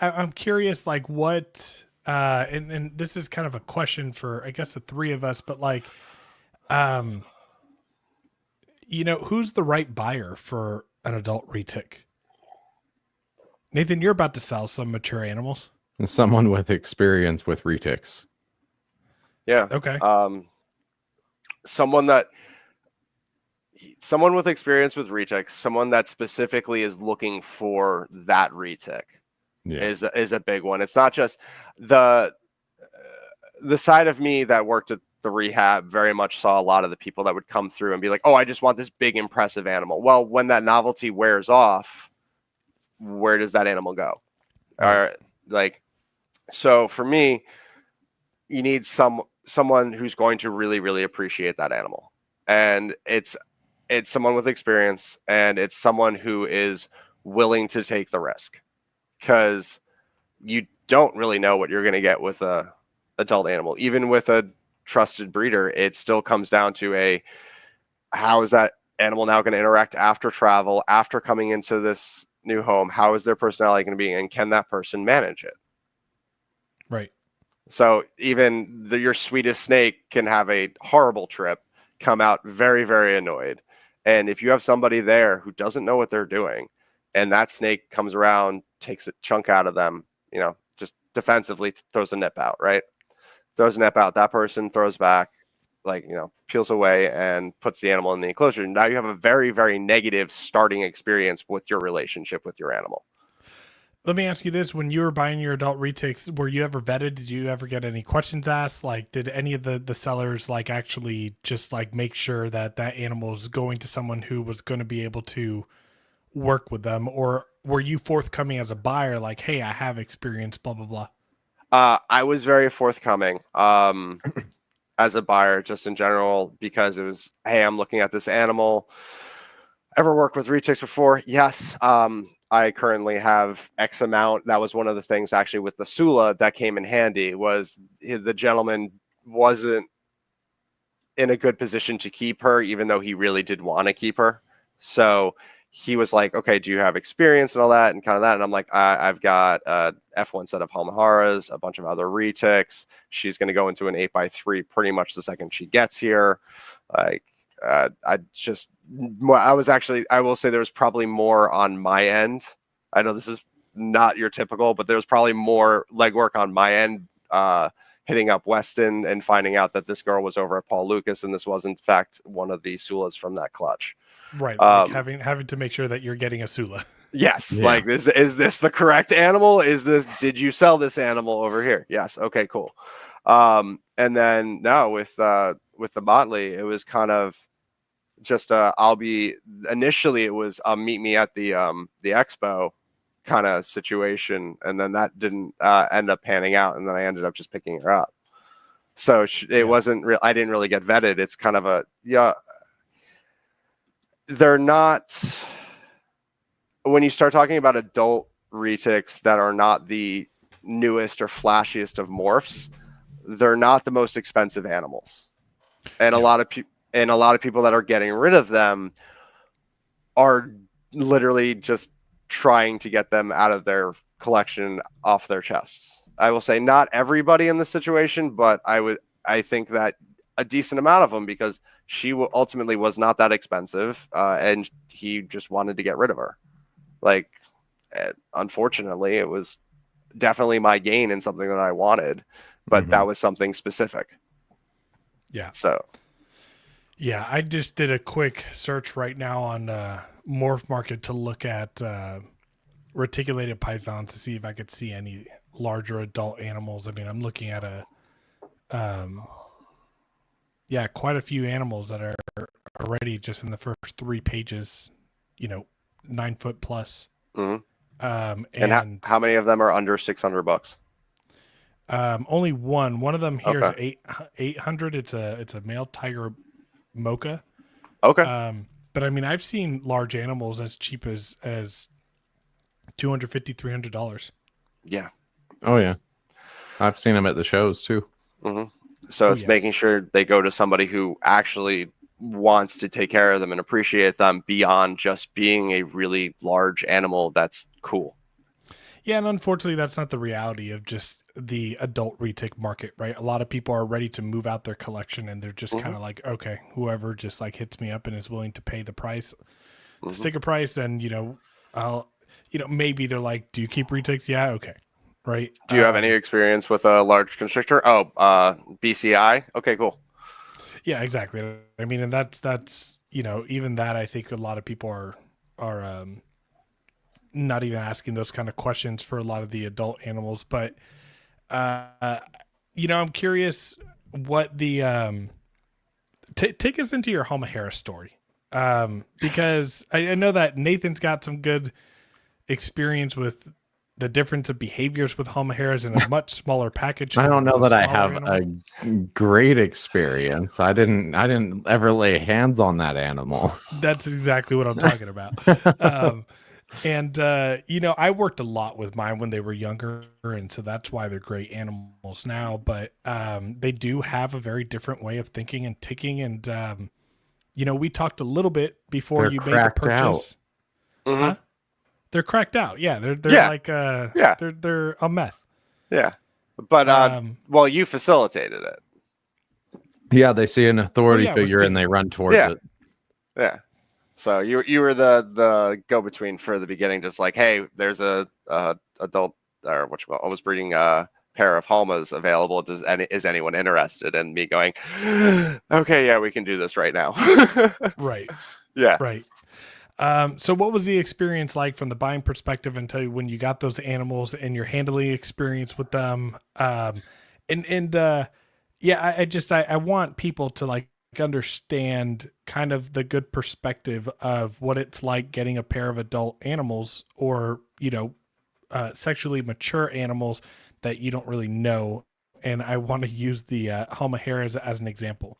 I'm curious, like what and this is kind of a question for I guess the three of us, but like who's the right buyer for an adult retic? Nathan, you're about to sell some mature animals. And someone with experience with retics. Yeah. Okay. Someone with experience with retics, someone that specifically is looking for that retic is a big one. It's not just the side of me that worked at the rehab very much saw a lot of the people that would come through and be like, oh, I just want this big, impressive animal. Well, when that novelty wears off, where does that animal go? Or like, so for me, you need someone who's going to really, really appreciate that animal. And it's someone with experience, and it's someone who is willing to take the risk, because you don't really know what you're going to get with a adult animal. Even with a trusted breeder, it still comes down to how is that animal now going to interact after travel, after coming into this new home? How is their personality going to be, and can that person manage it? Right. So even your sweetest snake can have a horrible trip, come out very, very annoyed. And if you have somebody there who doesn't know what they're doing, and that snake comes around, takes a chunk out of them, just defensively throws a nip out, right? Throws a nip out. That person throws back, peels away and puts the animal in the enclosure. Now you have a very, very negative starting experience with your relationship with your animal. Let me ask you this. When you were buying your adult retics, were you ever vetted? Did you ever get any questions asked? Like, did any of the sellers actually just make sure that animal is going to someone who was going to be able to work with them? Or were you forthcoming as a buyer, like, hey, I have experience, blah, blah, blah? I was very forthcoming as a buyer, just in general, because it was, hey, I'm looking at this animal. Ever worked with retics before? Yes. I currently have X amount. That was one of the things actually with the Sula that came in handy, was the gentleman wasn't in a good position to keep her, even though he really did want to keep her. So he was like, okay, do you have experience and all that and kind of that? And I'm like, I've got a F1 set of Homaharas, a bunch of other retics. She's going to go into an 8x3 pretty much the second she gets here. I will say there was probably more on my end. I know this is not your typical, but there was probably more legwork on my end, hitting up Weston and finding out that this girl was over at Paul Lucas, and this was in fact one of the Sulas from that clutch. Right, having to make sure that you're getting a Sula. Yes, yeah. Like is this the correct animal? Did you sell this animal over here? Yes. Okay, cool. And then now with the Motley, it was kind of just initially it was meet me at the expo kind of situation, and then that didn't end up panning out, and then I ended up just picking her up. So it wasn't real. I didn't really get vetted. It's kind of they're not, when you start talking about adult retics that are not the newest or flashiest of morphs, they're not the most expensive animals. And a lot of people that are getting rid of them are literally just trying to get them out of their collection, off their chests. I will say not everybody in this situation, but I think that a decent amount of them, because she ultimately was not that expensive, and he just wanted to get rid of her. Unfortunately, it was definitely my gain in something that I wanted, but that was something specific. Yeah. So. Yeah, I just did a quick search right now on Morph Market to look at reticulated pythons to see if I could see any larger adult animals. I mean, I'm looking at quite a few animals that are already just in the first 3 pages, 9 foot plus. Mm-hmm. And how many of them are under $600? Only one. One of them here is Okay. 800. It's a male tiger mocha. Okay. But I mean, I've seen large animals as cheap as $250, $300. Yeah. Oh yeah, I've seen them at the shows too. hmm So Oh, it's yeah. making sure they go to somebody who actually wants to take care of them and appreciate them beyond just being a really large animal that's cool. Yeah, and unfortunately, that's not the reality of just the adult retic market, right? A lot of people are ready to move out their collection, and they're just kind of like, okay, whoever just like hits me up and is willing to pay the price, the sticker price, then I'll, maybe they're like, do you keep retics? Yeah, okay, right. Do you have any experience with a large constrictor? Oh, BCI. Okay, cool. Yeah, exactly. I mean, and that's even that I think a lot of people are not even asking those kind of questions for a lot of the adult animals, but I'm curious what the take us into your Halmahera story, because I know that Nathan's got some good experience with the difference of behaviors with Halmaheras in a much smaller package. I don't know It's a that I smaller have animal. a great experience. I didn't ever lay hands on that animal. That's exactly what I'm talking about. And I worked a lot with mine when they were younger, and so that's why they're great animals now. But they do have a very different way of thinking and ticking. And we talked a little bit before They're you made the cracked out. purchase. Mhm. Huh? They're cracked out. Yeah, they're Yeah. like Yeah. they're a meth. Yeah. But well, you facilitated it. Yeah, they see an authority yeah, it was figure and Tigger. they run towards Yeah. it. Yeah. So you were the go between for the beginning, just like, hey, there's a adult or almost breeding pair of Halmas available. Is anyone interested? And me going, okay, yeah, we can do this right now. Right. Yeah. Right. So what was the experience like from the buying perspective until when you got those animals and your handling experience with them? I want people to like understand kind of the good perspective of what it's like getting a pair of adult animals or, sexually mature animals that you don't really know. And I want to use the Halmahera as an example.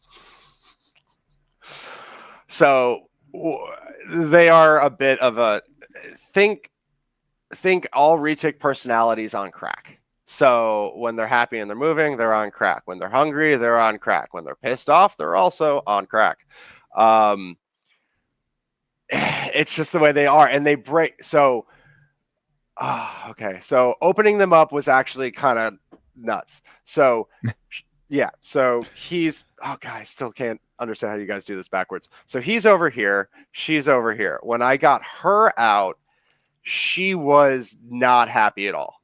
So they are a bit of a think all retic personalities on crack. So when they're happy and they're moving, they're on crack. When they're hungry, they're on crack. When they're pissed off, they're also on crack. It's just the way they are, and they break. So, okay. So opening them up was actually kind of nuts. So, yeah. So he's I still can't understand how you guys do this backwards. So he's over here, she's over here. When I got her out, she was not happy at all.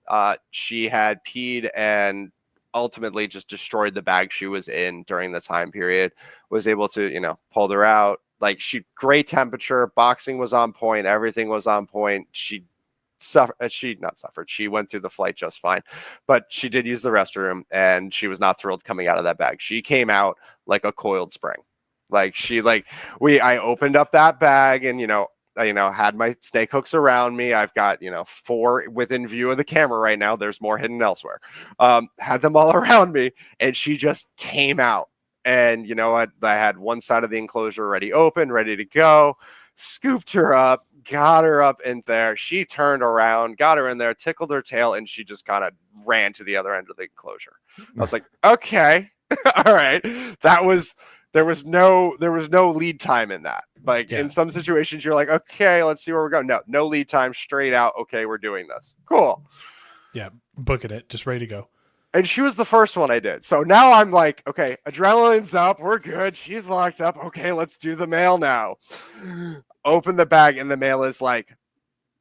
She had peed and ultimately just destroyed the bag she was in during the time period. Was able to, pulled her out. Like great temperature, boxing was on point, everything was on point. She not suffered. She went through the flight just fine, but she did use the restroom and she was not thrilled coming out of that bag. She came out like a coiled spring. I opened up that bag and, had my snake hooks around me. I've got, 4 within view of the camera right now. There's more hidden elsewhere. Had them all around me and she just came out. And you know what? I had one side of the enclosure already open, ready to go, scooped her up, got her up in there. She turned around, got her in there, tickled her tail, and she just kind of ran to the other end of the enclosure. I was like, okay, all right. There was no lead time in that. Like in some situations, you're like, okay, let's see where we're going. No lead time, straight out. Okay, we're doing this. Cool. Yeah, booking it, just ready to go. And she was the first one I did. So now I'm like, okay, adrenaline's up. We're good. She's locked up. Okay, let's do the mail now. Open the bag, and the mail is like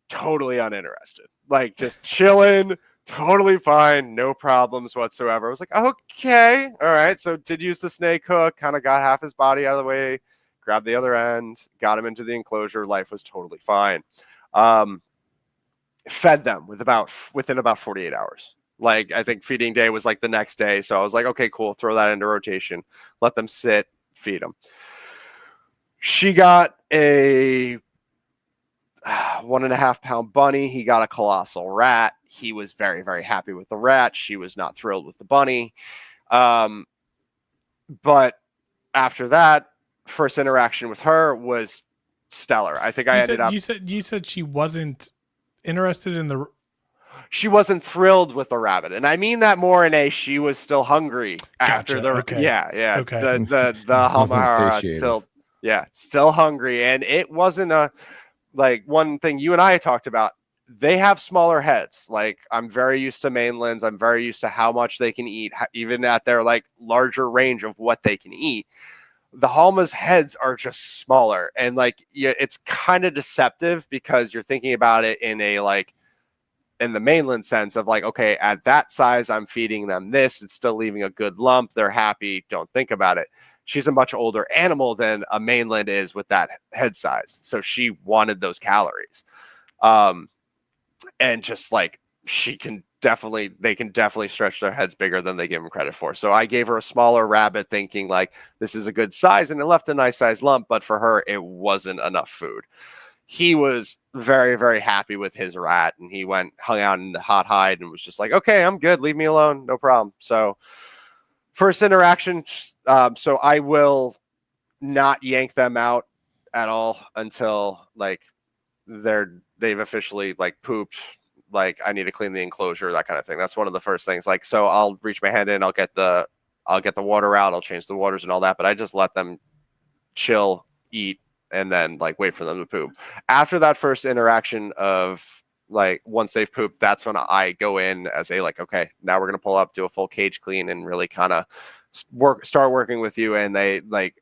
totally uninterested. Like just chilling, totally fine, no problems whatsoever. I was like, okay, all right. So did use the snake hook, kind of got half his body out of the way, grabbed the other end, got him into the enclosure. Life was totally fine. Fed them within about 48 hours. Like I think feeding day was like the next day. So I was like, okay, cool. Throw that into rotation. Let them sit, feed them. She got a 1.5 pound bunny. He got a colossal rat. He was very, very happy with the rat. She was not thrilled with the bunny. But after that, first interaction with her was stellar. I think I ended up. You said she wasn't interested in the. She wasn't thrilled with the rabbit, and I mean that more in a she was still hungry after Gotcha. the Okay. Yeah. Okay. The Wasn't Halmahara satiated. still hungry, and it wasn't a like one thing you and I talked about. They have smaller heads. Like I'm very used to mainlands. I'm very used to how much they can eat, even at their like larger range of what they can eat. The Halma's heads are just smaller, and like it's kind of deceptive because you're thinking about it in a like in the mainland sense of like, okay, at that size, I'm feeding them this. It's still leaving a good lump. They're happy. Don't think about it. She's a much older animal than a mainland is with that head size. So she wanted those calories. And just like they can definitely stretch their heads bigger than they give them credit for. So I gave her a smaller rabbit thinking like this is a good size, and it left a nice size lump, but for her, it wasn't enough food. He was very, very happy with his rat, and he hung out in the hot hide and was just like, okay, I'm good. Leave me alone. No problem. So first interaction. So I will not yank them out at all until like they've officially like pooped. Like I need to clean the enclosure, that kind of thing. That's one of the first things. Like, so I'll reach my hand in, I'll get the water out, I'll change the waters and all that, but I just let them chill, eat, and then like wait for them to poop. After that first interaction of like once they've pooped, that's when I go in as a like, okay, now we're gonna pull up, do a full cage clean, and really kind of start working with you. And they like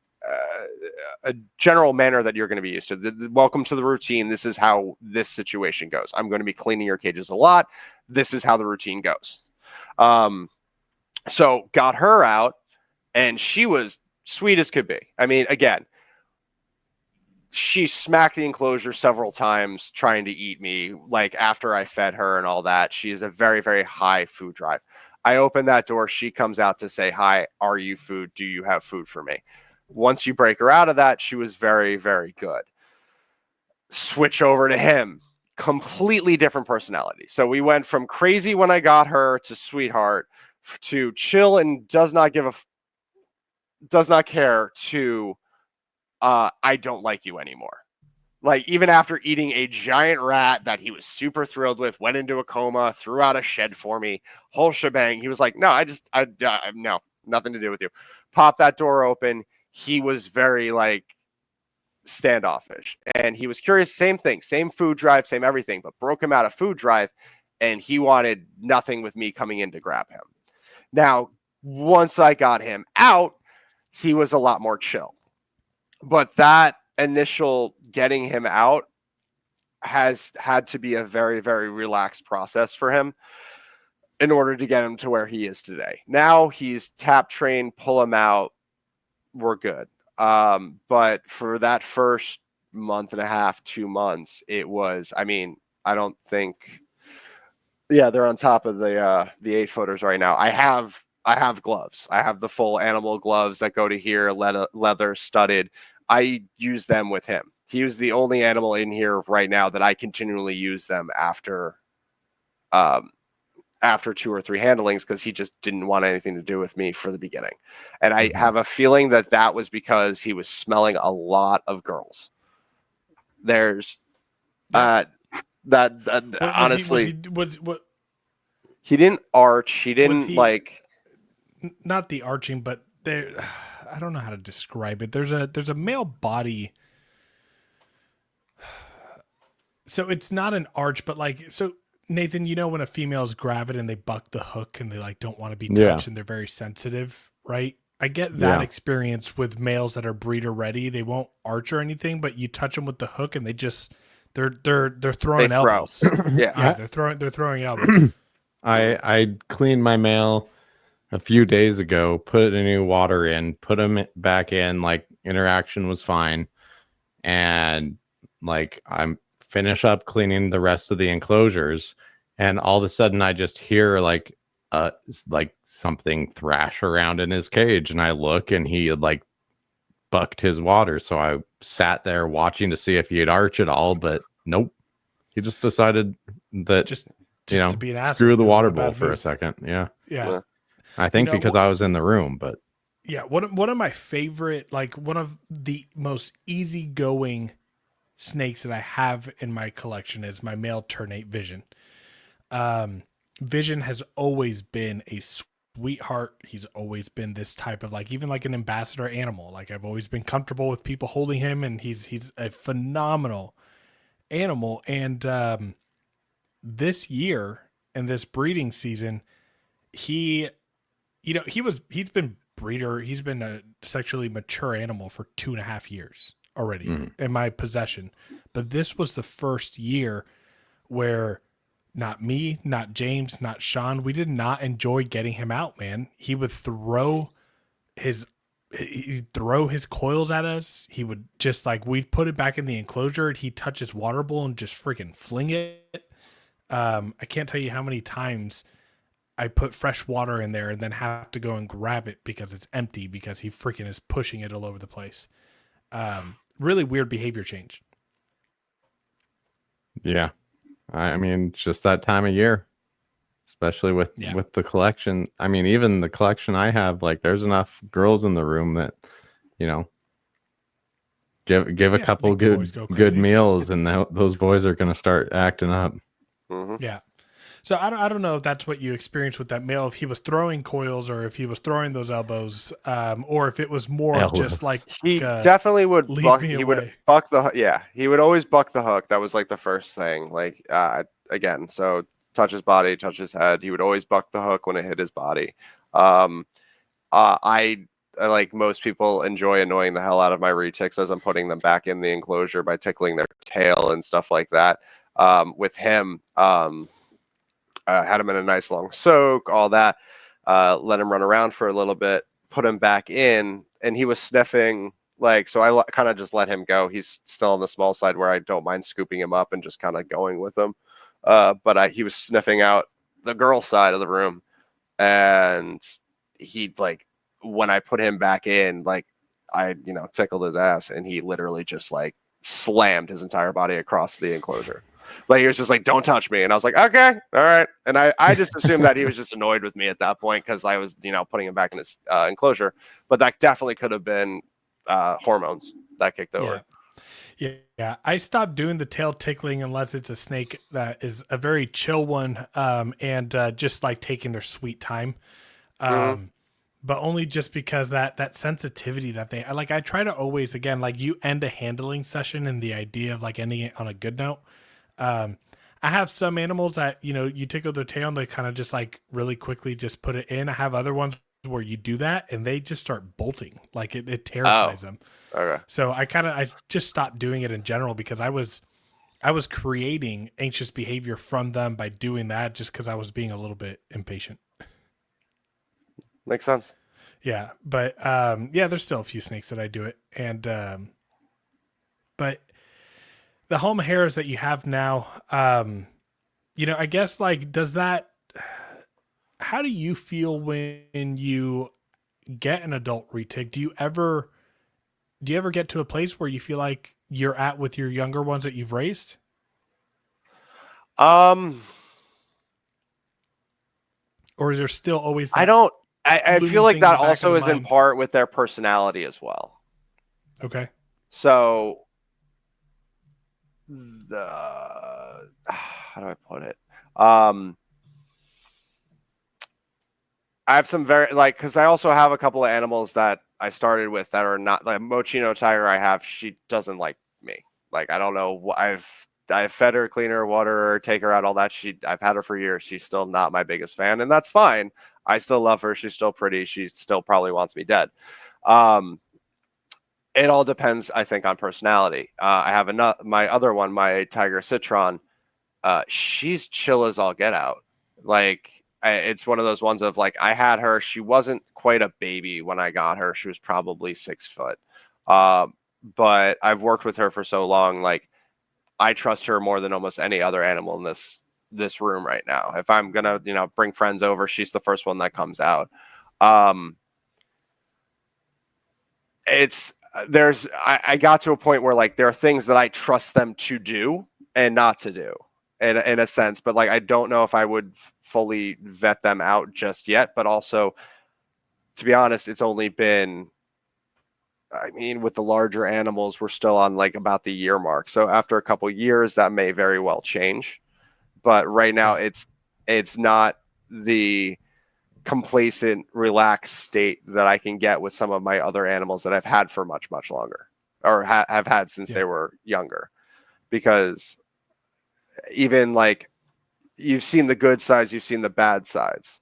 a general manner that you're going to be used to. Welcome to the routine. This is how this situation goes. I'm going to be cleaning your cages a lot. This is how the routine goes. So got her out, and she was sweet as could be. I mean, again, she smacked the enclosure several times trying to eat me, like after I fed her and all that. She is a very, very high food drive. I open that door. She comes out to say, hi, are you food? Do you have food for me? Once you break her out of that, she was very, very good. Switch over to him. Completely different personality. So we went from crazy when I got her to sweetheart to chill and does not care to I don't like you anymore. Like even after eating a giant rat that he was super thrilled with, went into a coma, threw out a shed for me, whole shebang. He was like, no, no, nothing to do with you. Pop that door open. He was very like standoffish, and he was curious. Same thing, same food drive, same everything, but broke him out of food drive, and he wanted nothing with me coming in to grab him. Now, once I got him out, he was a lot more chill. But that initial getting him out has had to be a very, very relaxed process for him in order to get him to where he is today. Now he's tap trained, pull him out. We're good. But for that first month and a half, 2 months, it was, I mean, I don't think, yeah, they're on top of the 8-footers right now. I have gloves. I have the full animal gloves that go to here, leather studded. I use them with him. He was the only animal in here right now that I continually use them after 2 or 3 handlings, because he just didn't want anything to do with me for the beginning. And I have a feeling that was because he was smelling a lot of girls. There's honestly, he didn't arch. He didn't like, not the arching, but there, I don't know how to describe it. There's a male body. So it's not an arch, but like, so Nathan, you know, when a female is gravid and they buck the hook and they like don't want to be touched and they're very sensitive, right? I get that experience with males that are breeder ready. They won't arch or anything, but you touch them with the hook and they just they're throwing elbows. Yeah, they're throwing elbows. I cleaned my male a few days ago, put a new water in, put him back in, like interaction was fine. And like I'm finish up cleaning the rest of the enclosures, and all of a sudden I just hear like something thrash around in his cage, and I look and he had like bucked his water. So I sat there watching to see if he'd arch at all, but nope, He just decided that Just you know to be an asshole. screw the He was in water a bad bowl for a mood. second. Yeah, Yeah. I think know, because I was in the room, but Yeah, one of my favorite, like one of the most easygoing snakes that I have in my collection is my male ternate Vision. Vision has always been a sweetheart. He's always been this type of like even like an ambassador animal. Like I've always been comfortable with people holding him, and he's a phenomenal animal. And this year and this breeding season, he he's been a sexually mature animal for 2.5 years already in my possession. But this was the first year where not me, not James, not Sean, we did not enjoy getting him out, man. He would he'd throw his coils at us. He would just like, we'd put it back in the enclosure and he'd touch his water bowl and just freaking fling it. I can't tell you how many times I put fresh water in there and then have to go and grab it because it's empty because he freaking is pushing it all over the place. Really weird behavior change. yeah, I mean, it's just that time of year, especially with the collection. I mean, even the collection I have, like, there's enough girls in the room that, you know, give a couple good meals, and those boys are going to start acting up. Mm-hmm. Yeah. So I don't know if that's what you experienced with that male, if he was throwing coils or if he was throwing those elbows, or if it was more of just like he definitely would buck. he would buck he would always buck the hook. That was like the first thing. Like again, so touch his body, touch his head. He would always buck the hook when it hit his body. I like most people enjoy annoying the hell out of my retics as I'm putting them back in the enclosure by tickling their tail and stuff like that. With him, had him in a nice long soak, all that. Let him run around for a little bit, put him back in, and he was sniffing. Like, so I kind of just let him go. He's still on the small side where I don't mind scooping him up and just kind of going with him. But he was sniffing out the girl side of the room, and he like when I put him back in, like I tickled his ass, and he literally just like slammed his entire body across the enclosure. Like he was just like, "Don't touch me," and I was like, "Okay, all right." And I just assumed that he was just annoyed with me at that point because I was putting him back in his enclosure. But that definitely could have been hormones that kicked over. Yeah. I stopped doing the tail tickling unless it's a snake that is a very chill one, and just like taking their sweet time. But only just because that sensitivity that they like. I try to always, again, like you end a handling session and the idea of like ending it on a good note. I have some animals that, you tickle their tail and they kind of just like really quickly just put it in. I have other ones where you do that and they just start bolting. Like it terrifies them. Okay. So I just stopped doing it in general because I was creating anxious behavior from them by doing that just because I was being a little bit impatient. Makes sense. Yeah. But there's still a few snakes that I do it. And but the home hairs that you have now, I guess like, how do you feel when you get an adult retic? Do you ever get to a place where you feel like you're at with your younger ones that you've raised? Or is there still always I feel like that also is in part with their personality as well. Okay. So how do I put it? I have some because I also have a couple of animals that I started with that are not like Mochino tiger. I have, she doesn't like me. Like, I don't know. I've fed her, clean her, water her, take her out, all that. I've had her for years. She's still not my biggest fan, and that's fine. I still love her. She's still pretty. She still probably wants me dead. It all depends, I think, on personality. I have my other one, my Tiger Citron. She's chill as all get out. Like, it's one of those ones of like, I had her. She wasn't quite a baby when I got her. She was probably 6 foot. But I've worked with her for so long. Like, I trust her more than almost any other animal in this room right now. If I'm gonna, bring friends over, she's the first one that comes out. I got to a point where like there are things that I trust them to do and not to do. in a sense, but like I don't know if I would fully vet them out just yet. But also, to be honest, it's only been, I mean, with the larger animals, we're still on like about the year mark. So after a couple years, that may very well change. But right now, it's not the complacent, relaxed state that I can get with some of my other animals that I've had for much, much longer, or have had since they were younger. Because even like you've seen the good sides, you've seen the bad sides,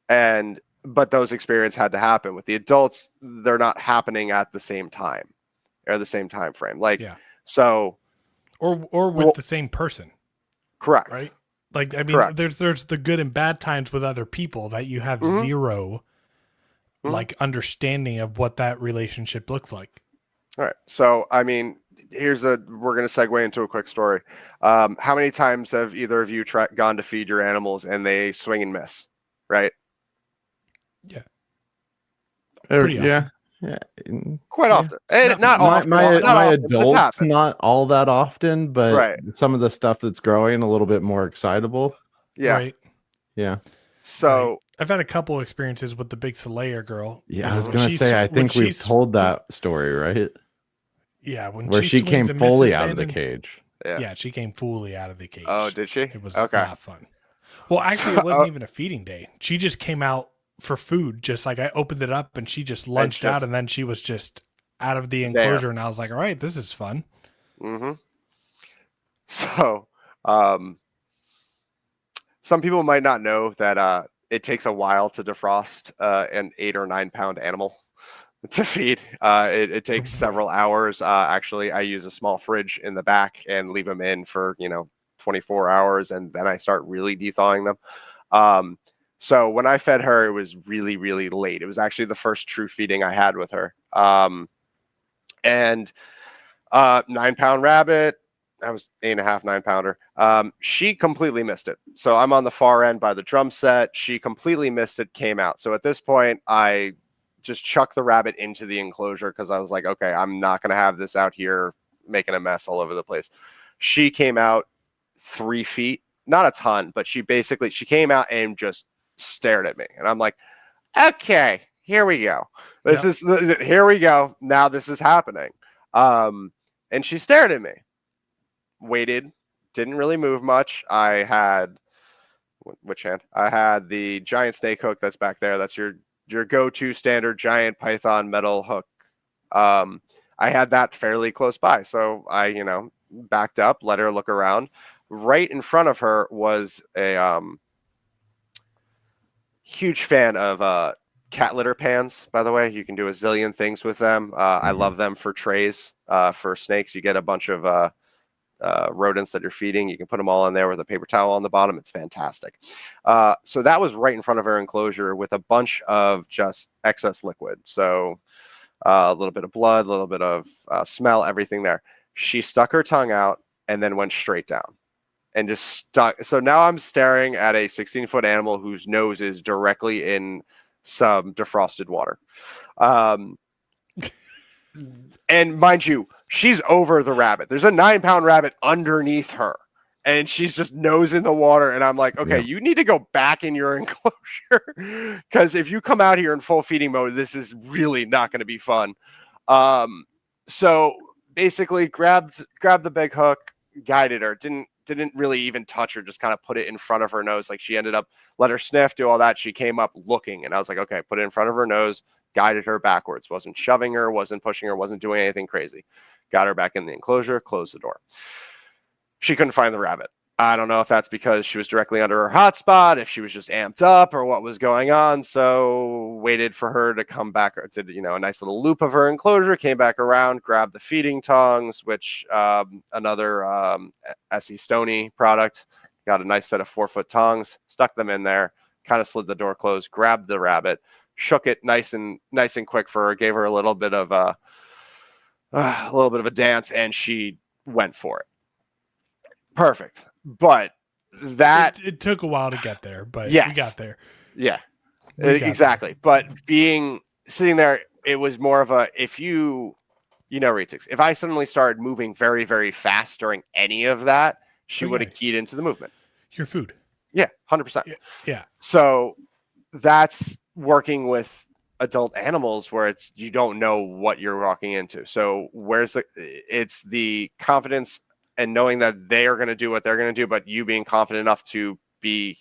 but those experiences had to happen. With the adults, they're not happening at the same time or the same time frame. Like, so, or with the same person. Correct. Right. Like, I mean, there's the good and bad times with other people that you have zero like understanding of what that relationship looks like. All right. So, I mean, we're going to segue into a quick story. How many times have either of you gone to feed your animals and they swing and miss? Right. Yeah. Pretty often. Yeah. Quite often. And not often. My adults, not all that often, but some of the stuff that's growing a little bit more excitable. Yeah. Right. Yeah. So I've had a couple experiences with the big Slayer girl. Yeah, I was going to say, I think we've told that story, right? Yeah. Where she came fully out of the cage. Yeah, she came fully out of the cage. Oh, did she? It was not fun. Well, actually, it wasn't even a feeding day. She just came out for food. Just like I opened it up and she just lunged out, and then she was just out of the enclosure. And I was like, all right, this is fun. Mm-hmm. So, some people might not know that it takes a while to defrost an 8 or 9 pound animal to feed. It takes several hours. Actually, I use a small fridge in the back and leave them in for 24 hours, and then I start really thawing them. So when I fed her, it was really, really late. It was actually the first true feeding I had with her. And 9 pound rabbit, I was 8.5, 9 pounder. She completely missed it. So I'm on the far end by the drum set. She completely missed it, came out. So at this point, I just chucked the rabbit into the enclosure because I was like, okay, I'm not going to have this out here making a mess all over the place. She came out 3 feet, not a ton, but she came out and just stared at me. And I'm like, okay, here we go. Here we go. Now this is happening. And she stared at me, waited, didn't really move much. I had, which hand? I had the giant snake hook that's back there. That's your go-to standard giant Python metal hook. I had that fairly close by. So I, backed up, let her look around. Right in front of her was a huge fan of cat litter pans, by the way. You can do a zillion things with them. I love them for trays. For snakes, you get a bunch of rodents that you're feeding. You can put them all in there with a paper towel on the bottom. It's fantastic. So that was right in front of her enclosure with a bunch of just excess liquid. So a little bit of blood, a little bit of smell, everything there. She stuck her tongue out and then went straight down and just stuck. So now I'm staring at a 16-foot animal whose nose is directly in some defrosted water. And mind you, she's over the rabbit. There's a 9 pound rabbit underneath her, and she's just nose in the water. And I'm like, okay, you need to go back in your enclosure because if you come out here in full feeding mode, this is really not going to be fun. So basically, grabbed the big hook, guided her. Didn't really even touch her, just kind of put it in front of her nose. Like she ended up, let her sniff, do all that. She came up looking, and I was like, okay, put it in front of her nose. Guided her backwards, wasn't shoving her, wasn't pushing her, wasn't doing anything crazy. Got her back in the enclosure, closed the door. She couldn't find the rabbit. I don't know if that's because she was directly under her hotspot, if she was just amped up or what was going on. So waited for her to come back, did a nice little loop of her enclosure, came back around, grabbed the feeding tongs, which another SE Stony product, got a nice set of 4-foot tongs, stuck them in there, kind of slid the door closed, grabbed the rabbit, shook it nice and quick for her, gave her a little bit of a dance, and she went for it. Perfect. But that it took a while to get there, but we got there. Yeah, exactly. But sitting there, it was more of a, if retics, if I suddenly started moving very, very fast during any of that, she Oh, would yeah. have keyed into the movement. Your food. Yeah, 100%. Yeah. So that's working with adult animals where it's you don't know what you're walking into. So it's the confidence and knowing that they are going to do what they're going to do, but you being confident enough to be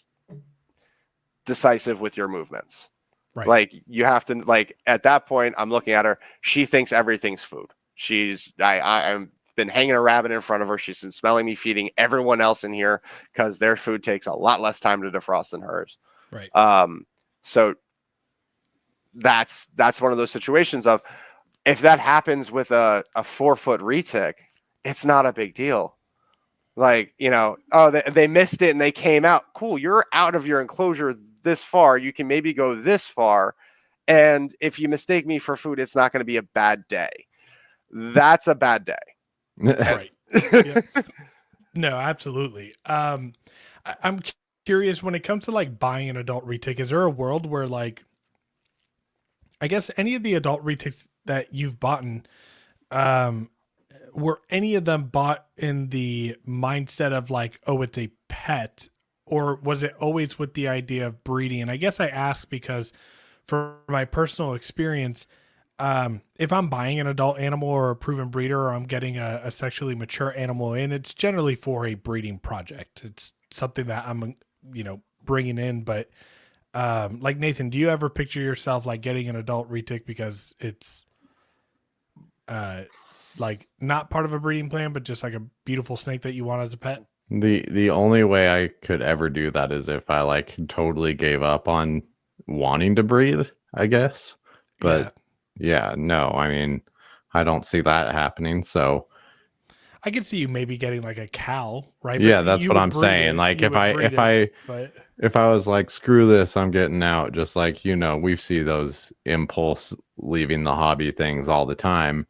decisive with your movements. Right. Like you have to, like at that point, I'm looking at her. She thinks everything's food. I'm been hanging a rabbit in front of her. She's been smelling me feeding everyone else in here because their food takes a lot less time to defrost than hers. Right. So that's one of those situations of if that happens with a 4-foot retic, it's not a big deal. Like, they missed it and they came out. Cool. You're out of your enclosure this far. You can maybe go this far. And if you mistake me for food, it's not going to be a bad day. That's a bad day. Right. Yeah. No, absolutely. I'm curious when it comes to like buying an adult retic, is there a world where like, I guess any of the adult retics that you've bought, were any of them bought in the mindset of like, oh, it's a pet, or was it always with the idea of breeding? And I guess I ask because for my personal experience, if I'm buying an adult animal or a proven breeder, or I'm getting a sexually mature animal in, it's generally for a breeding project. It's something that I'm, bringing in. But like Nathan, do you ever picture yourself like getting an adult retic because it's like not part of a breeding plan, but just like a beautiful snake that you want as a pet? The only way I could ever do that is if I like totally gave up on wanting to breed, I guess. But yeah, no, I mean, I don't see that happening. So I could see you maybe getting like a cow, right? yeah, But that's you what would I'm breed saying. it, Like you if would I breed if I it, but if I was like, screw this, I'm getting out, just like, we see those impulse leaving the hobby things all the time.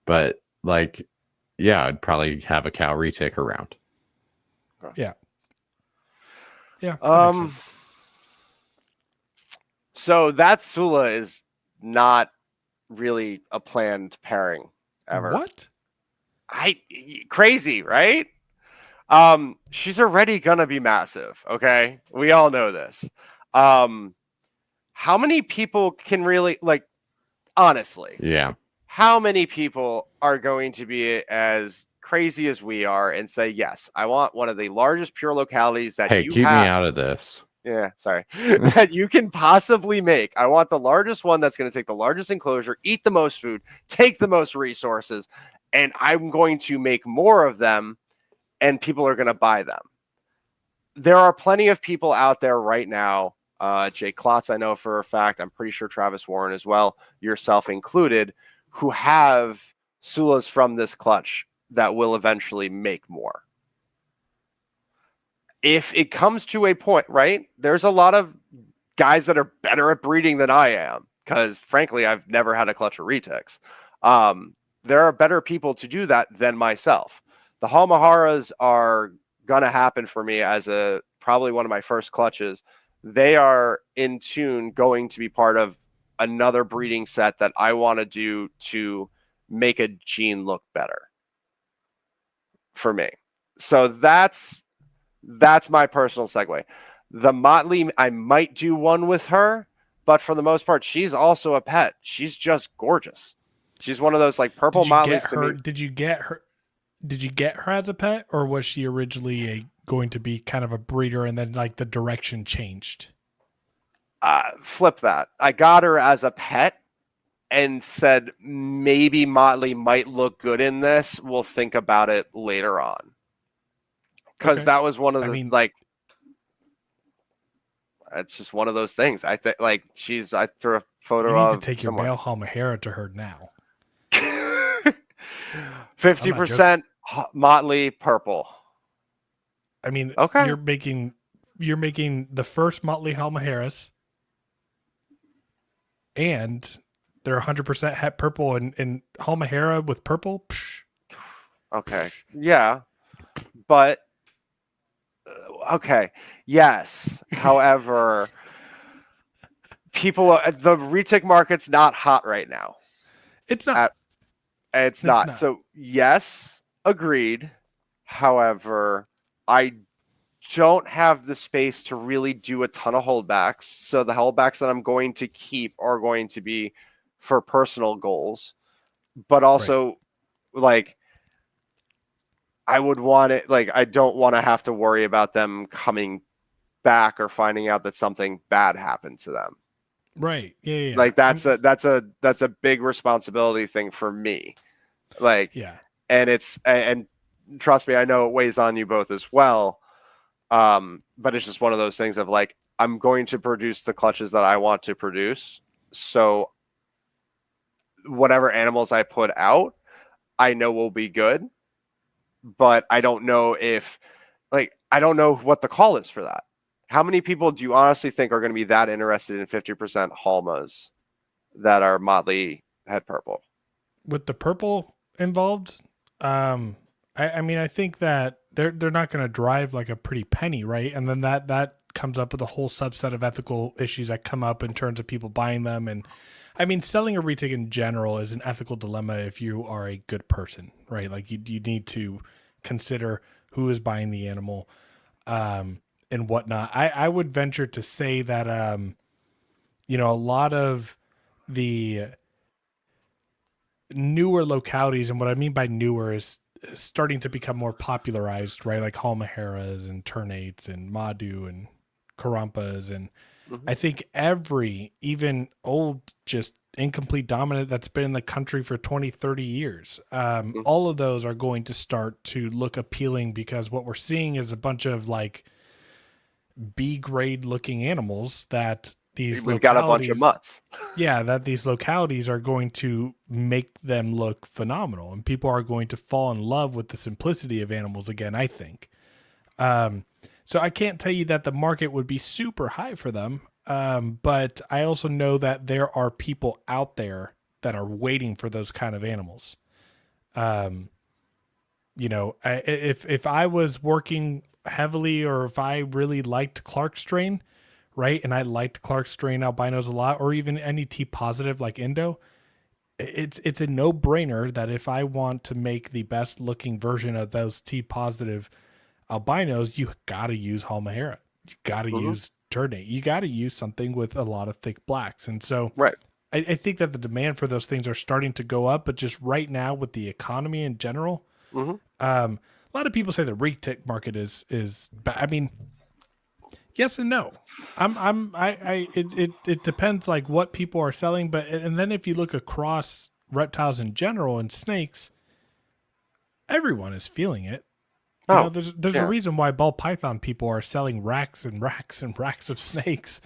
But like, yeah, I'd probably have a cow retic around. yeah, that makes sense. So that Sula is not really a planned pairing ever. What? Crazy, right? She's already gonna be massive. Okay, we all know this. How many people can really, like, honestly? Yeah. How many people are going to be as crazy as we are and say, yes, I want one of the largest pure localities that Hey, you keep have. me out of this. Yeah, sorry. That you can possibly make. I want the largest one that's going to take the largest enclosure, eat the most food, take the most resources, and I'm going to make more of them, and people are going to buy them. There are plenty of people out there right now. Jake Klotz, I know for a fact. I'm pretty sure Travis Warren as well, yourself included, who have Sulas from this clutch that will eventually make more. If it comes to a point, right, there's a lot of guys that are better at breeding than I am because, frankly, I've never had a clutch of retics. There are better people to do that than myself. The Halmaharas are going to happen for me as probably one of my first clutches. They are in tune going to be part of another breeding set that I want to do to make a gene look better for me. So that's my personal segue. The Motley, I might do one with her, but for the most part, she's also a pet. She's just gorgeous. She's one of those like purple Motleys to me. Did you get her as a pet, or was she originally going to be kind of a breeder and then like the direction changed? Flip that. I got her as a pet and said, maybe Motley might look good in this. We'll think about it later on. Because that was one of the, it's just one of those things. I think like I threw a photo of. You need to take your male Halmahera to her now. 50% Motley purple. I mean, okay. You're making the first Motley Halmaheras, and they're 100% het purple, and Halmahera with purple. Psh. Okay, yeah, but okay, yes. However, the retic market's not hot right now. It's not. It's not. So yes, agreed. However, I don't have the space to really do a ton of holdbacks. So the holdbacks that I'm going to keep are going to be for personal goals, but also like I would want it, like I don't want to have to worry about them coming back or finding out that something bad happened to them. Right. Yeah. Like that's a big responsibility thing for me. Like, yeah. And trust me, I know it weighs on you both as well. But it's just one of those things of like, I'm going to produce the clutches that I want to produce. So whatever animals I put out, I know will be good, but I don't know if I don't know what the call is for that. How many people do you honestly think are going to be that interested in 50% Halmas that are motley head purple? With the purple involved, I mean, I think that they're not going to drive like a pretty penny, right? And then that comes up with a whole subset of ethical issues that come up in terms of people buying them. And I mean, selling a retic in general is an ethical dilemma if you are a good person, right? Like you need to consider who is buying the animal, and whatnot. I would venture to say that, a lot of the newer localities, and what I mean by newer is starting to become more popularized, right? Like Halmaheras and Ternates and Madu and Karampas. And I think every, even old, just incomplete dominant that's been in the country for 20, 30 years, all of those are going to start to look appealing, because what we're seeing is a bunch of like B grade looking animals that we've got a bunch of mutts. Yeah, that these localities are going to make them look phenomenal, and people are going to fall in love with the simplicity of animals again, I think. So I can't tell you that the market would be super high for them, but I also know that there are people out there that are waiting for those kind of animals. If I was working heavily, or if I really liked Clark strain, right, and I liked Clark strain albinos a lot, or even any T positive like Indo, it's a no brainer that if I want to make the best looking version of those T positive albinos, you got to use Halmahera, you got to use Ternate, you got to use something with a lot of thick blacks. And so right, I think that the demand for those things are starting to go up, but just right now with the economy in general, a lot of people say the retic market is bad. I mean, yes and no. It depends like what people are selling, but and then if you look across reptiles in general and snakes, everyone is feeling it. There's a reason why ball python people are selling racks and racks and racks of snakes.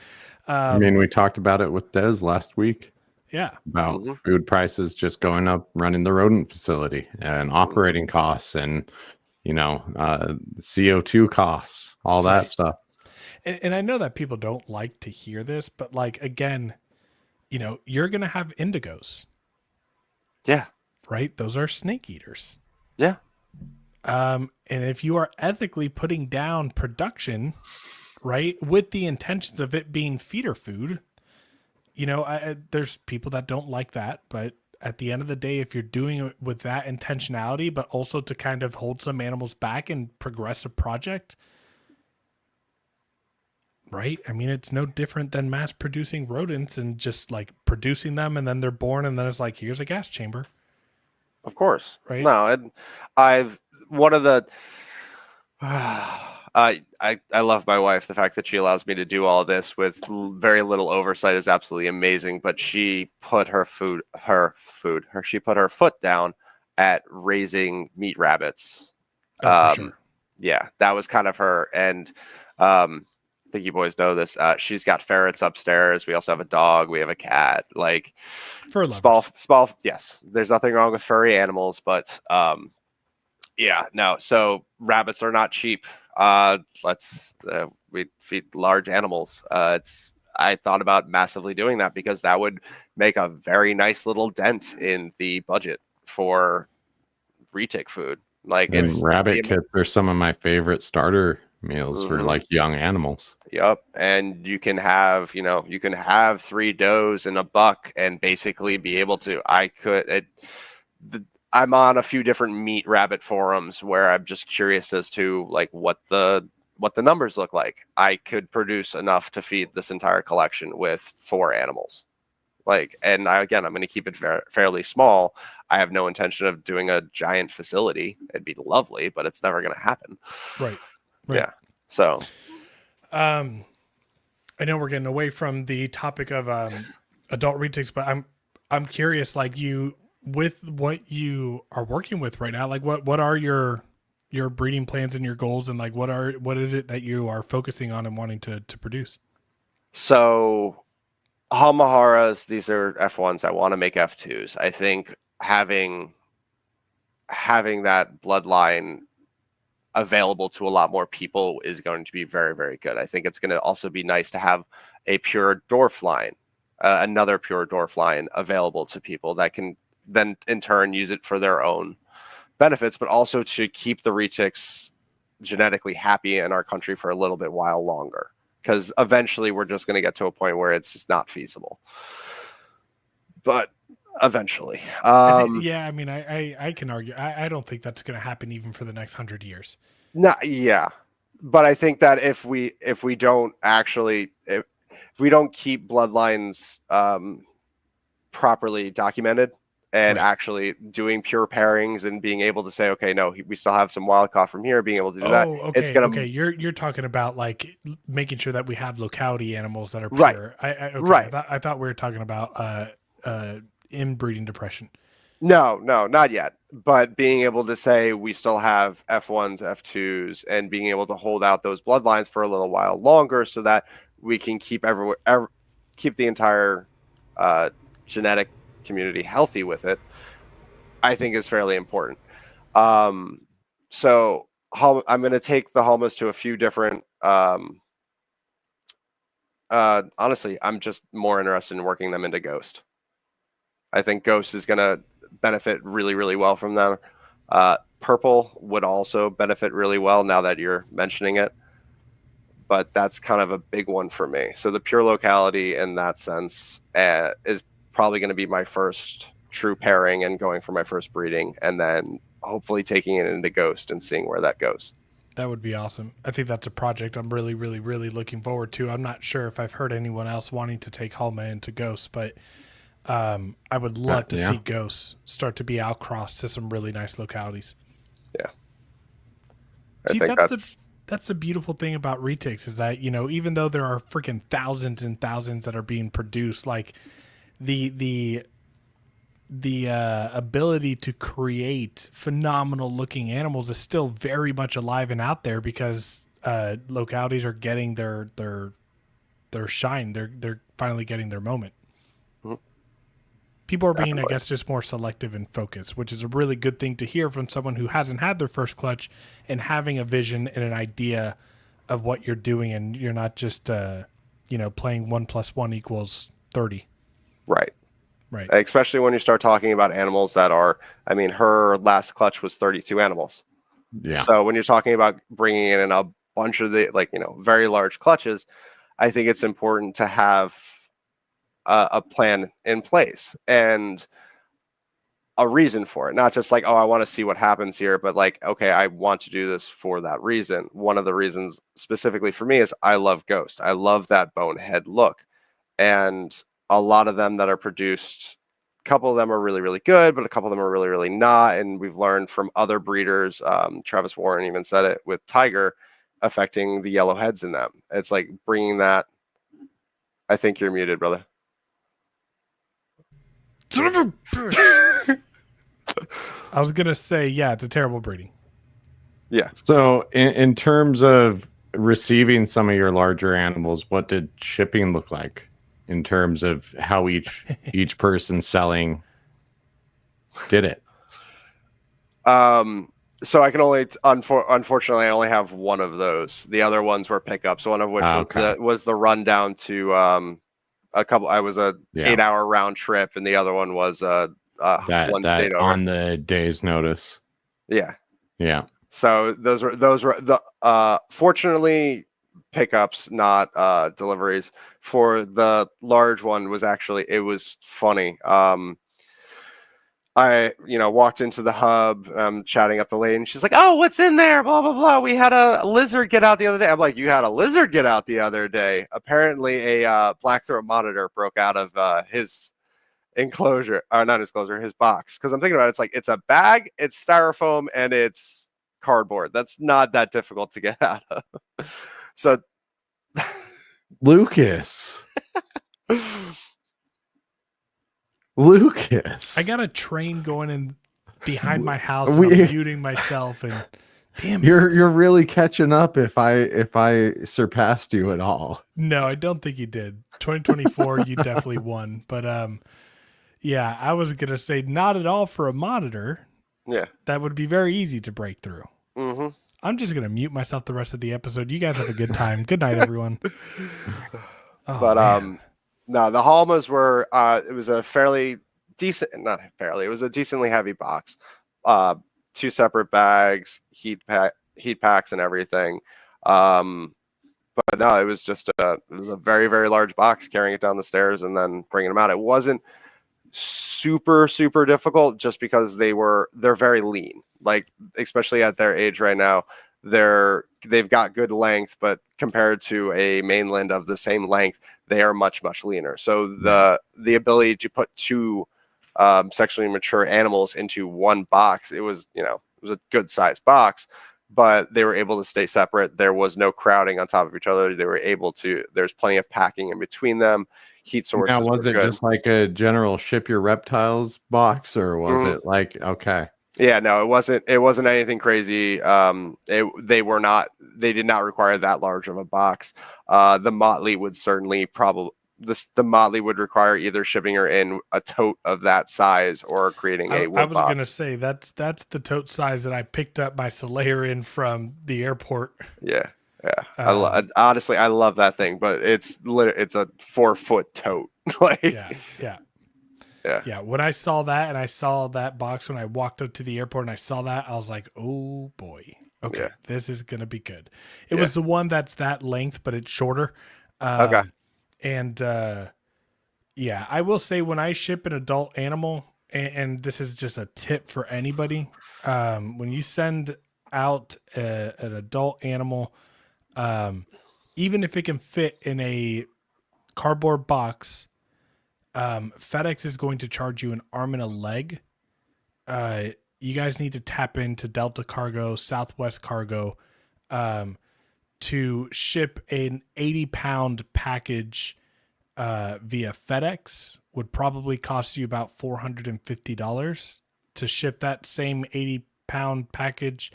I mean, we talked about it with Des last week. Yeah. About food prices just going up, running the rodent facility, and operating costs, and CO2 costs, all that stuff. And I know that people don't like to hear this, but like, again, you're going to have indigos. Yeah. Right? Those are snake eaters. Yeah. And if you are ethically putting down production, right, with the intentions of it being feeder food, there's people that don't like that, but at the end of the day, if you're doing it with that intentionality, but also to kind of hold some animals back and progress a project, right? I mean, it's no different than mass producing rodents and just like producing them, and then they're born, and then it's like, here's a gas chamber. Of course. Right. No, I've one of the I love my wife. The fact that she allows me to do all this with very little oversight is absolutely amazing. But she put her foot down at raising meat rabbits. For sure. Yeah, that was kind of her. And I think you boys know this. She's got ferrets upstairs. We also have a dog. We have a cat. Like fur lovers. Small. Yes, there's nothing wrong with furry animals, but yeah, no. So rabbits are not cheap. We feed large animals. I thought about massively doing that because that would make a very nice little dent in the budget for retic food. Like rabbit kits are some of my favorite starter meals for like young animals. Yep. And you can have 3 does and a buck and basically be able to, I'm on a few different meat rabbit forums where I'm just curious as to like what the numbers look like. I could produce enough to feed this entire collection with 4 animals. Like, and I'm going to keep it fairly small. I have no intention of doing a giant facility. It'd be lovely, but it's never going to happen. Right. Yeah. So, I know we're getting away from the topic of adult retics, but I'm curious, like, you, with what you are working with right now, like what are your breeding plans and your goals, and like what is it that you are focusing on and wanting to produce? So Halmaharas, these are F1s. I want to make F2s. I think having that bloodline available to a lot more people is going to be very, very good. I think it's going to also be nice to have a pure dwarf line, another pure dwarf line available to people that can then in turn use it for their own benefits, but also to keep the retics genetically happy in our country for a little bit while longer. Because eventually we're just going to get to a point where it's just not feasible. But eventually. Yeah, I mean, I can argue. I don't think that's going to happen even for the next 100 years. Yeah. But I think that if we don't actually, if we don't keep bloodlines properly documented and actually doing pure pairings and being able to say, okay, no, we still have some wild caught from here, being able to do that. Okay, it's gonna, okay. You're talking about like making sure that we have locality animals that are Right. pure. Okay. Right. I thought we were talking about inbreeding depression. No, not yet. But being able to say we still have F1s, F2s, and being able to hold out those bloodlines for a little while longer so that we can keep keep the entire genetic community healthy with it, I think is fairly important. So I'm going to take the Halmas to a few different. Honestly, I'm just more interested in working them into Ghost. I think Ghost is going to benefit really, really well from them. Purple would also benefit really well now that you're mentioning it. But that's kind of a big one for me. So the pure locality in that sense is probably going to be my first true pairing and going for my first breeding, and then hopefully taking it into Ghost and seeing where that goes. That would be awesome. I think that's a project I'm really, really, really looking forward to. I'm not sure if I've heard anyone else wanting to take Halma into Ghost, but I would love to see Ghosts start to be outcrossed to some really nice localities. Yeah. See, that's the beautiful thing about retics is that, you know, even though there are freaking thousands and thousands that are being produced, like the ability to create phenomenal looking animals is still very much alive and out there because localities are getting their shine. They're finally getting their moment. Mm-hmm. People are being, I guess, just more selective and focused, which is a really good thing to hear from someone who hasn't had their first clutch and having a vision and an idea of what you're doing, and you're not just playing 1 + 1 = 30. Right. Right. Especially when you start talking about animals that are, I mean, her last clutch was 32 animals. Yeah. So when you're talking about bringing in a bunch of the, very large clutches, I think it's important to have a plan in place and a reason for it. Not just like, oh, I want to see what happens here, but like, okay, I want to do this for that reason. One of the reasons specifically for me is I love Ghost. I love that bonehead look. And a lot of them that are produced, a couple of them are really, really good, but a couple of them are really, really not. And we've learned from other breeders, Travis Warren even said it with Tiger, affecting the yellow heads in them. It's like bringing that. I think you're muted, brother. I was going to say, yeah, it's a terrible breeding. Yeah. So in terms of receiving some of your larger animals, what did shipping look like in terms of how each person selling did it? So I can only, unfortunately, I only have one of those. The other ones were pickups, one of which was the rundown to a couple. I was a 8-hour round trip, and the other one was one stayed over on the day's notice. Yeah. So those were the fortunately pickups, not deliveries. For the large one was actually, it was funny. I, walked into the hub, chatting up the lady, and she's like, "Oh, what's in there? Blah blah blah. We had a lizard get out the other day." I'm like, "You had a lizard get out the other day?" Apparently, a black throat monitor broke out of his enclosure, or not his enclosure, his box. Because I'm thinking about it, it's like it's a bag, it's styrofoam, and it's cardboard. That's not that difficult to get out of. So, Lucas. Lucas. I got a train going in behind my house, and We- I'm muting myself, and damn it. You're really catching up if I surpassed you at all. No, I don't think you did. 2024, you definitely won. But yeah, I was gonna say not at all for a monitor. yeah. That would be very easy to break through. Mm-hmm. I'm just gonna mute myself the rest of the episode. You guys have a good time. Good night, everyone. Oh, But man. no, the Halmas were it was a fairly decent, not fairly, it was a decently heavy box. 2 separate bags, heat packs and everything. But no, it was a very, very large box, carrying it down the stairs and then bringing them out. It wasn't super, super difficult just because they're very lean. Like, especially at their age right now, they've got good length, but compared to a mainland of the same length, they are much, much leaner. So the ability to put 2 sexually mature animals into one box, it was a good sized box, but they were able to stay separate. There was no crowding on top of each other. They were able to, there's plenty of packing in between them. Heat sources. Now, was were it good. just like a general ship your reptiles box, or was it like, okay? Yeah, no, it wasn't anything crazy. They did not require that large of a box. The Motley would certainly the Motley would require either shipping her in a tote of that size or creating a wood I was box. gonna say that's the tote size that I picked up my Solaire in from the airport. Yeah. Honestly, I love that thing, but it's a 4-foot tote. Like, yeah. When I saw that, and I saw that box when I walked up to the airport, and I saw that, I was like, "Oh boy, okay, this is gonna be good." It was the one that's that length, but it's shorter. Okay. And yeah, I will say when I ship an adult animal, and this is just a tip for anybody, when you send out an adult animal, even if it can fit in a cardboard box, FedEx is going to charge you an arm and a leg. You guys need to tap into Delta Cargo, Southwest Cargo, to ship an 80-pound package via FedEx. Would probably cost you about $450. To ship that same 80-pound package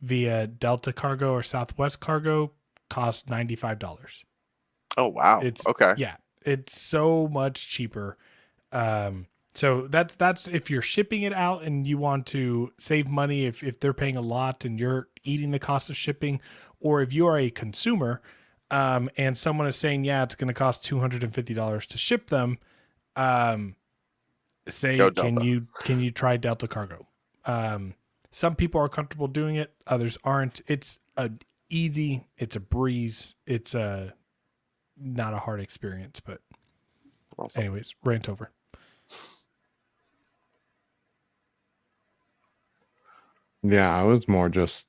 via Delta Cargo or Southwest Cargo costs $95. Oh wow. Okay. Yeah, it's so much cheaper. So that's if you're shipping it out and you want to save money, if they're paying a lot and you're eating the cost of shipping, or if you are a consumer, and someone is saying, yeah, it's going to cost $250 to ship them, say, can you try Delta Cargo? Some people are comfortable doing it, others aren't. It's it's a breeze. It's not a hard experience, but Awesome. anyways, rant over. Yeah, I was more just,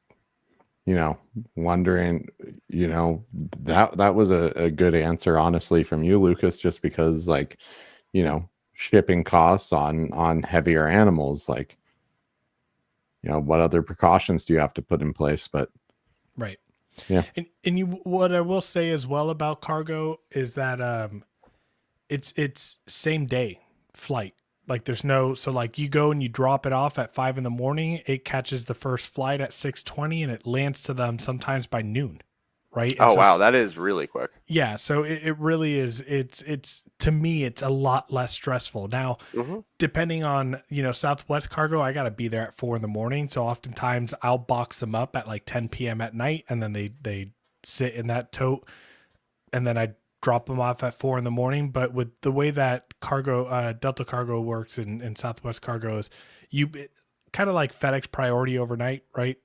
wondering, that was a good answer, honestly, from you, Lucas, just because, like, shipping costs on heavier animals, like, what other precautions do you have to put in place? But right. Yeah. And what I will say as well about cargo is that it's same day flight. Like there's no, so like you go and you drop it off at 5 a.m, it catches the first flight at 6:20 and it lands to them sometimes by noon. Right. And Oh so, wow, that is really quick. Yeah. So it really is. It's to me, it's a lot less stressful. Now, depending on, Southwest Cargo, I got to be there at 4 a.m. So oftentimes I'll box them up at like 10 p.m. at night, and then they sit in that tote, and then I drop them off at 4 a.m. But with the way that cargo, Delta Cargo works and Southwest Cargo is, kind of like FedEx Priority overnight, right?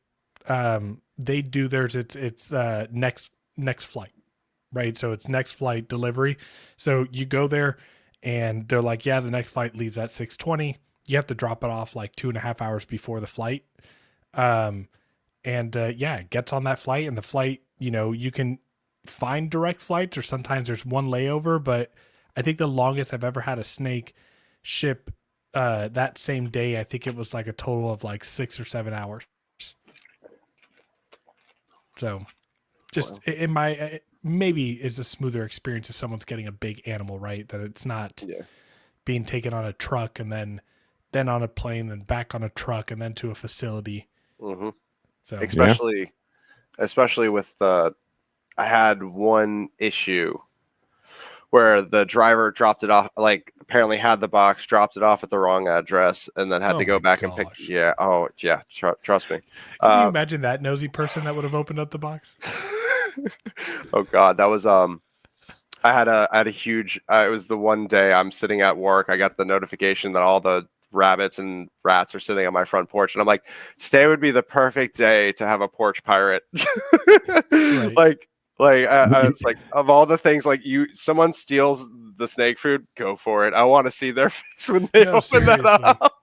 They do theirs. It's next flight, right? So it's next flight delivery. So you go there and they're like, yeah, the next flight leaves at 6:20. you have to drop it off like 2.5 hours before the flight. It gets on that flight, and the flight, you can find direct flights, or sometimes there's one layover, but I think the longest I've ever had a snake ship that same day, I think it was like a total of like 6 or 7 hours. So just in my, maybe it's a smoother experience if someone's getting a big animal, right? That it's not being taken on a truck and then on a plane and back on a truck and then to a facility. Mm-hmm. So especially with I had one issue where the driver dropped it off, like apparently had the box, dropped it off at the wrong address, and then had to go back and pick. Yeah. Oh, yeah. Trust me. Can you imagine that nosy person that would have opened up the box? Oh God, that was I had a huge. It was the one day I'm sitting at work. I got the notification that all the rabbits and rats are sitting on my front porch, and I'm like, today would be the perfect day to have a porch pirate. Right. It's like, of all the things, like, someone steals the snake food, go for it. I want to see their face when they open that up.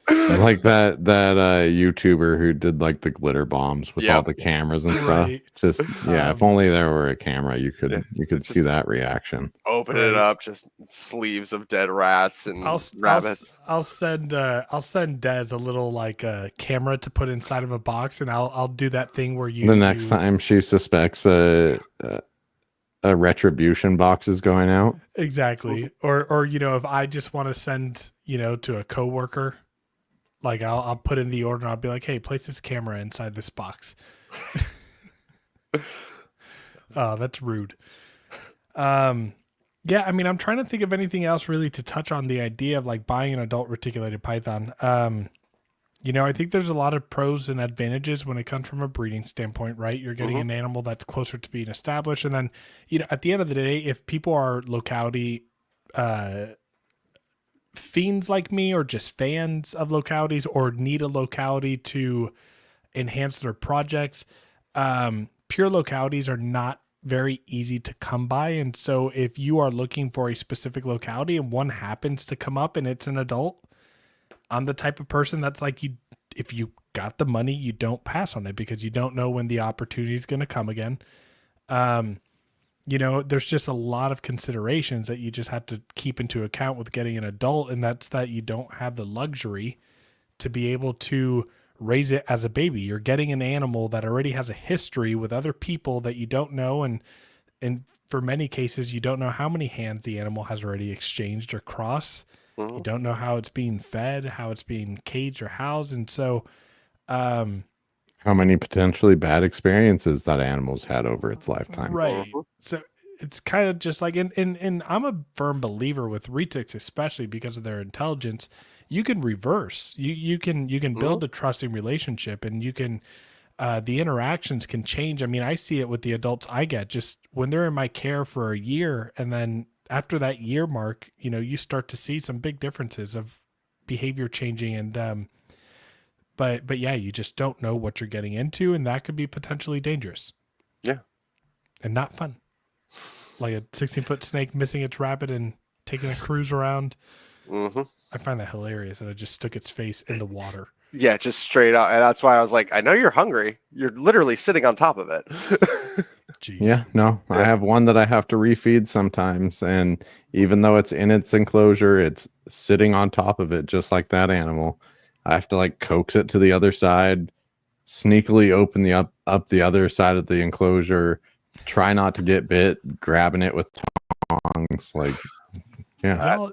Like that YouTuber who did like the glitter bombs with all the cameras and stuff. Right. Just if only there were a camera, you could see that reaction. Open it up, just sleeves of dead rats and rabbits. I'll send Des a little like camera to put inside of a box, and I'll do that thing where the next time she suspects a retribution box is going out. Exactly. Or if I just want to send to a coworker, like I'll put in the order and I'll be like, hey, place this camera inside this box. Oh, that's rude. Yeah, I mean, I'm trying to think of anything else really to touch on the idea of like buying an adult reticulated python. I think there's a lot of pros and advantages when it comes from a breeding standpoint, right? You're getting an animal that's closer to being established. And then, at the end of the day, if people are locality fiends like me, or just fans of localities, or need a locality to enhance their projects, pure localities are not very easy to come by. And so if you are looking for a specific locality and one happens to come up and it's an adult, I'm the type of person that's like, if you got the money, you don't pass on it, because you don't know when the opportunity is going to come again. There's just a lot of considerations that you just have to keep into account with getting an adult. And that's that you don't have the luxury to be able to raise it as a baby. You're getting an animal that already has a history with other people that you don't know. And for many cases, you don't know how many hands the animal has already exchanged or crossed. You don't know how it's being fed, how it's being caged or housed. And so, how many potentially bad experiences that animal's had over its lifetime. Right. So it's kind of just like, and I'm a firm believer with retics, especially because of their intelligence. You can reverse, you can build a trusting relationship, and you can, the interactions can change. I mean, I see it with the adults I get, just when they're in my care for a year, and then after that year mark, you start to see some big differences of behavior changing. And, but yeah, you just don't know what you're getting into, and that could be potentially dangerous. Yeah. And not fun. Like a 16-foot snake missing its rabbit and taking a cruise around. I find that hilarious that it just stuck its face in the water. Yeah, just straight out. And that's why I was like, I know you're hungry. You're literally sitting on top of it. Jeez. Yeah, no, I have one that I have to refeed sometimes. And even though it's in its enclosure, it's sitting on top of it, just like that animal. I have to like coax it to the other side, sneakily open the up the other side of the enclosure, try not to get bit, grabbing it with tongs. Like, yeah.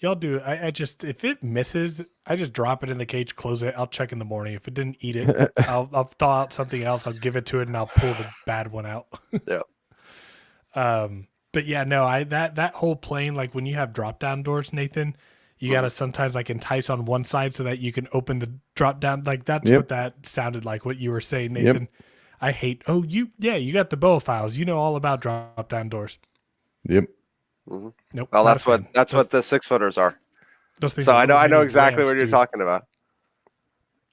Y'all do. I just, if it misses, I just drop it in the cage, close it. I'll check in the morning. If it didn't eat it, I'll thaw out something else. I'll give it to it, and I'll pull the bad one out. Yeah. But yeah, no, that whole plane, like when you have drop down doors, Nathan, you gotta sometimes like entice on one side so that you can open the drop down. Like that's what that sounded like. What you were saying, Nathan. I hate. Oh, you got the boa files. You know all about drop down doors. Yep. Nope. Well, that's what the 6-footers are. So I know exactly what you're talking about.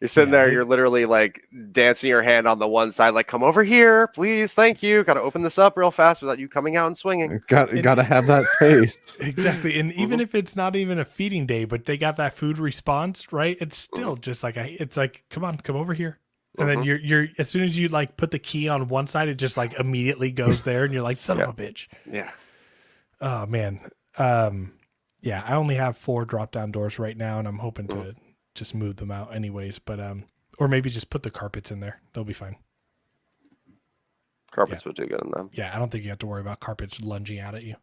You're sitting Yeah, there, they- you're literally like dancing your hand on the one side, like, come over here, please, thank you. Got to open this up real fast without you coming out and swinging. Got to have that space. Exactly. And even if it's not even a feeding day, but they got that food response, right? It's still just like, it's like, come on, come over here. And then you're, as soon as you like put the key on one side, it just like immediately goes there and you're like, son of a bitch. Yeah. Oh man. Yeah, I only have 4 drop down doors right now and I'm hoping to just move them out anyways, but, or maybe just put the carpets in there. They'll be fine. Carpets would do good in them. Yeah. I don't think you have to worry about carpets lunging out at you.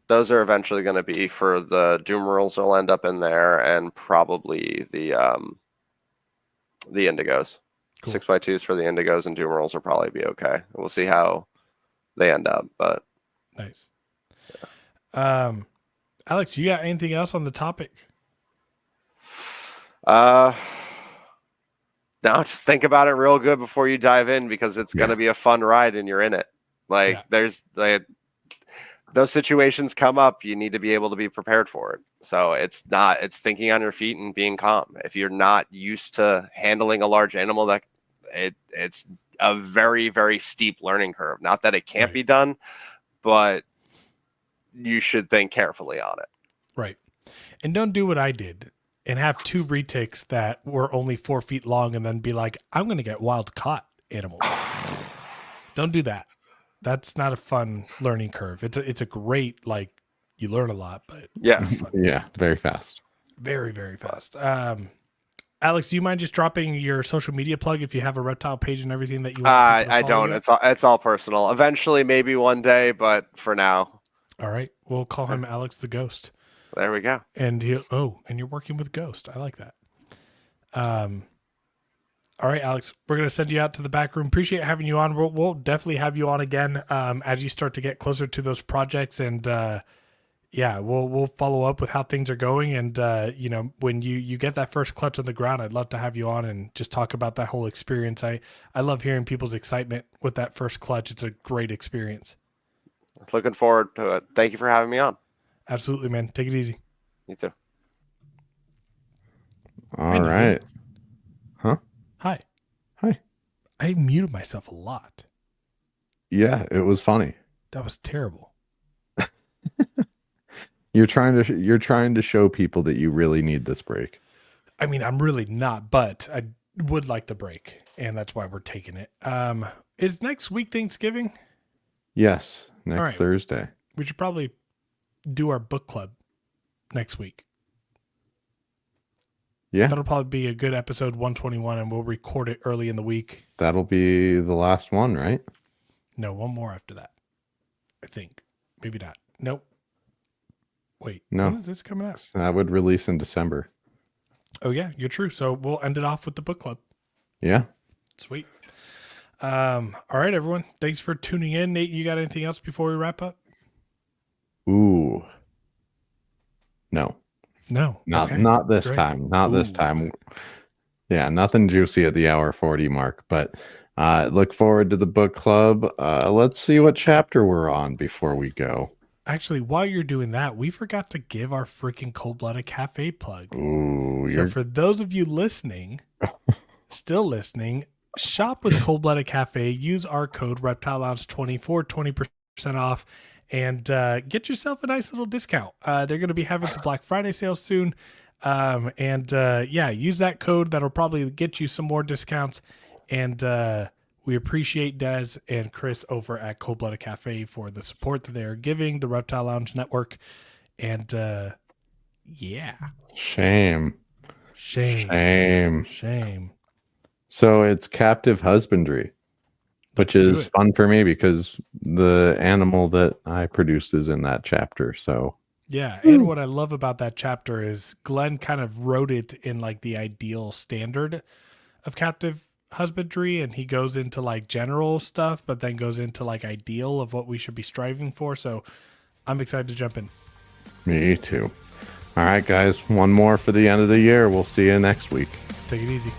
Those are eventually going to be for the Doomerals will end up in there and probably the indigos. Cool. 6x2s for the indigos and Doomerals will probably be okay. We'll see how they end up, but Nice. Alex, you got anything else on the topic? no, just think about it real good before you dive in because it's going to be a fun ride and you're in it. Like there's those situations come up, you need to be able to be prepared for it. So it's thinking on your feet and being calm. If you're not used to handling a large animal, that it's a very, very steep learning curve. Not that it can't be done, but you should think carefully on it. Right. And don't do what I did and have 2 retics that were only 4 feet long and then be like, I'm going to get wild caught animals. Don't do that. That's not a fun learning curve. It's a great, like, you learn a lot, but yes. Yeah, very fast. Very, very fast. Alex, do you mind just dropping your social media plug if you have a reptile page and everything that you want? I don't. It's all personal. Eventually, maybe one day, but for now. All right. We'll call him Alex the Ghost. There we go. And and you're working with Ghost. I like that. All right, Alex, we're going to send you out to the back room. Appreciate having you on. We'll definitely have you on again as you start to get closer to those projects. And we'll follow up with how things are going. And, when you get that first clutch on the ground, I'd love to have you on and just talk about that whole experience. I love hearing people's excitement with that first clutch. It's a great experience. Looking forward to it. Thank you for having me on. Absolutely, man. Take it easy. You too. All right. Huh? Hi. Hi. I muted myself a lot. Yeah, it was funny. That was terrible. You're trying to show people that you really need this break. I mean, I'm really not, but I would like the break, and that's why we're taking it. Is next week Thanksgiving? Yes, next right. Thursday. We should probably do our book club next week. Yeah. That'll probably be a good episode 121, and we'll record it early in the week. That'll be the last one, right? No, one more after that. I think. Maybe not. Nope. Wait. No. When is this coming out? That would release in December. Oh, yeah, you're true. So we'll end it off with the book club. Yeah. Sweet. All right, everyone. Thanks for tuning in. Nate, you got anything else before we wrap up? Ooh. No. No. Not this Great. time. Not this time. Yeah, nothing juicy at the hour 40 mark, but look forward to the book club. Let's see what chapter we're on before we go. Actually, while you're doing that, we forgot to give our freaking Cold-Blooded Cafe plug. Ooh, So for those of you listening, still listening, shop with Cold-Blooded Cafe. Use our code Reptile Lounge 24, 20% off, and get yourself a nice little discount. They're going to be having some Black Friday sales soon. Use that code. That'll probably get you some more discounts. And we appreciate Des and Chris over at Cold-Blooded Cafe for the support that they're giving the Reptile Lounge Network. And Shame. So it's captive husbandry, which is fun for me because the animal that I produced is in that chapter. So yeah, and what I love about that chapter is Glenn kind of wrote it in like the ideal standard of captive husbandry, and he goes into like general stuff, but then goes into like ideal of what we should be striving for. So I'm excited to jump in. Me too. All right, guys, one more for the end of the year. We'll see you next week. Take it easy.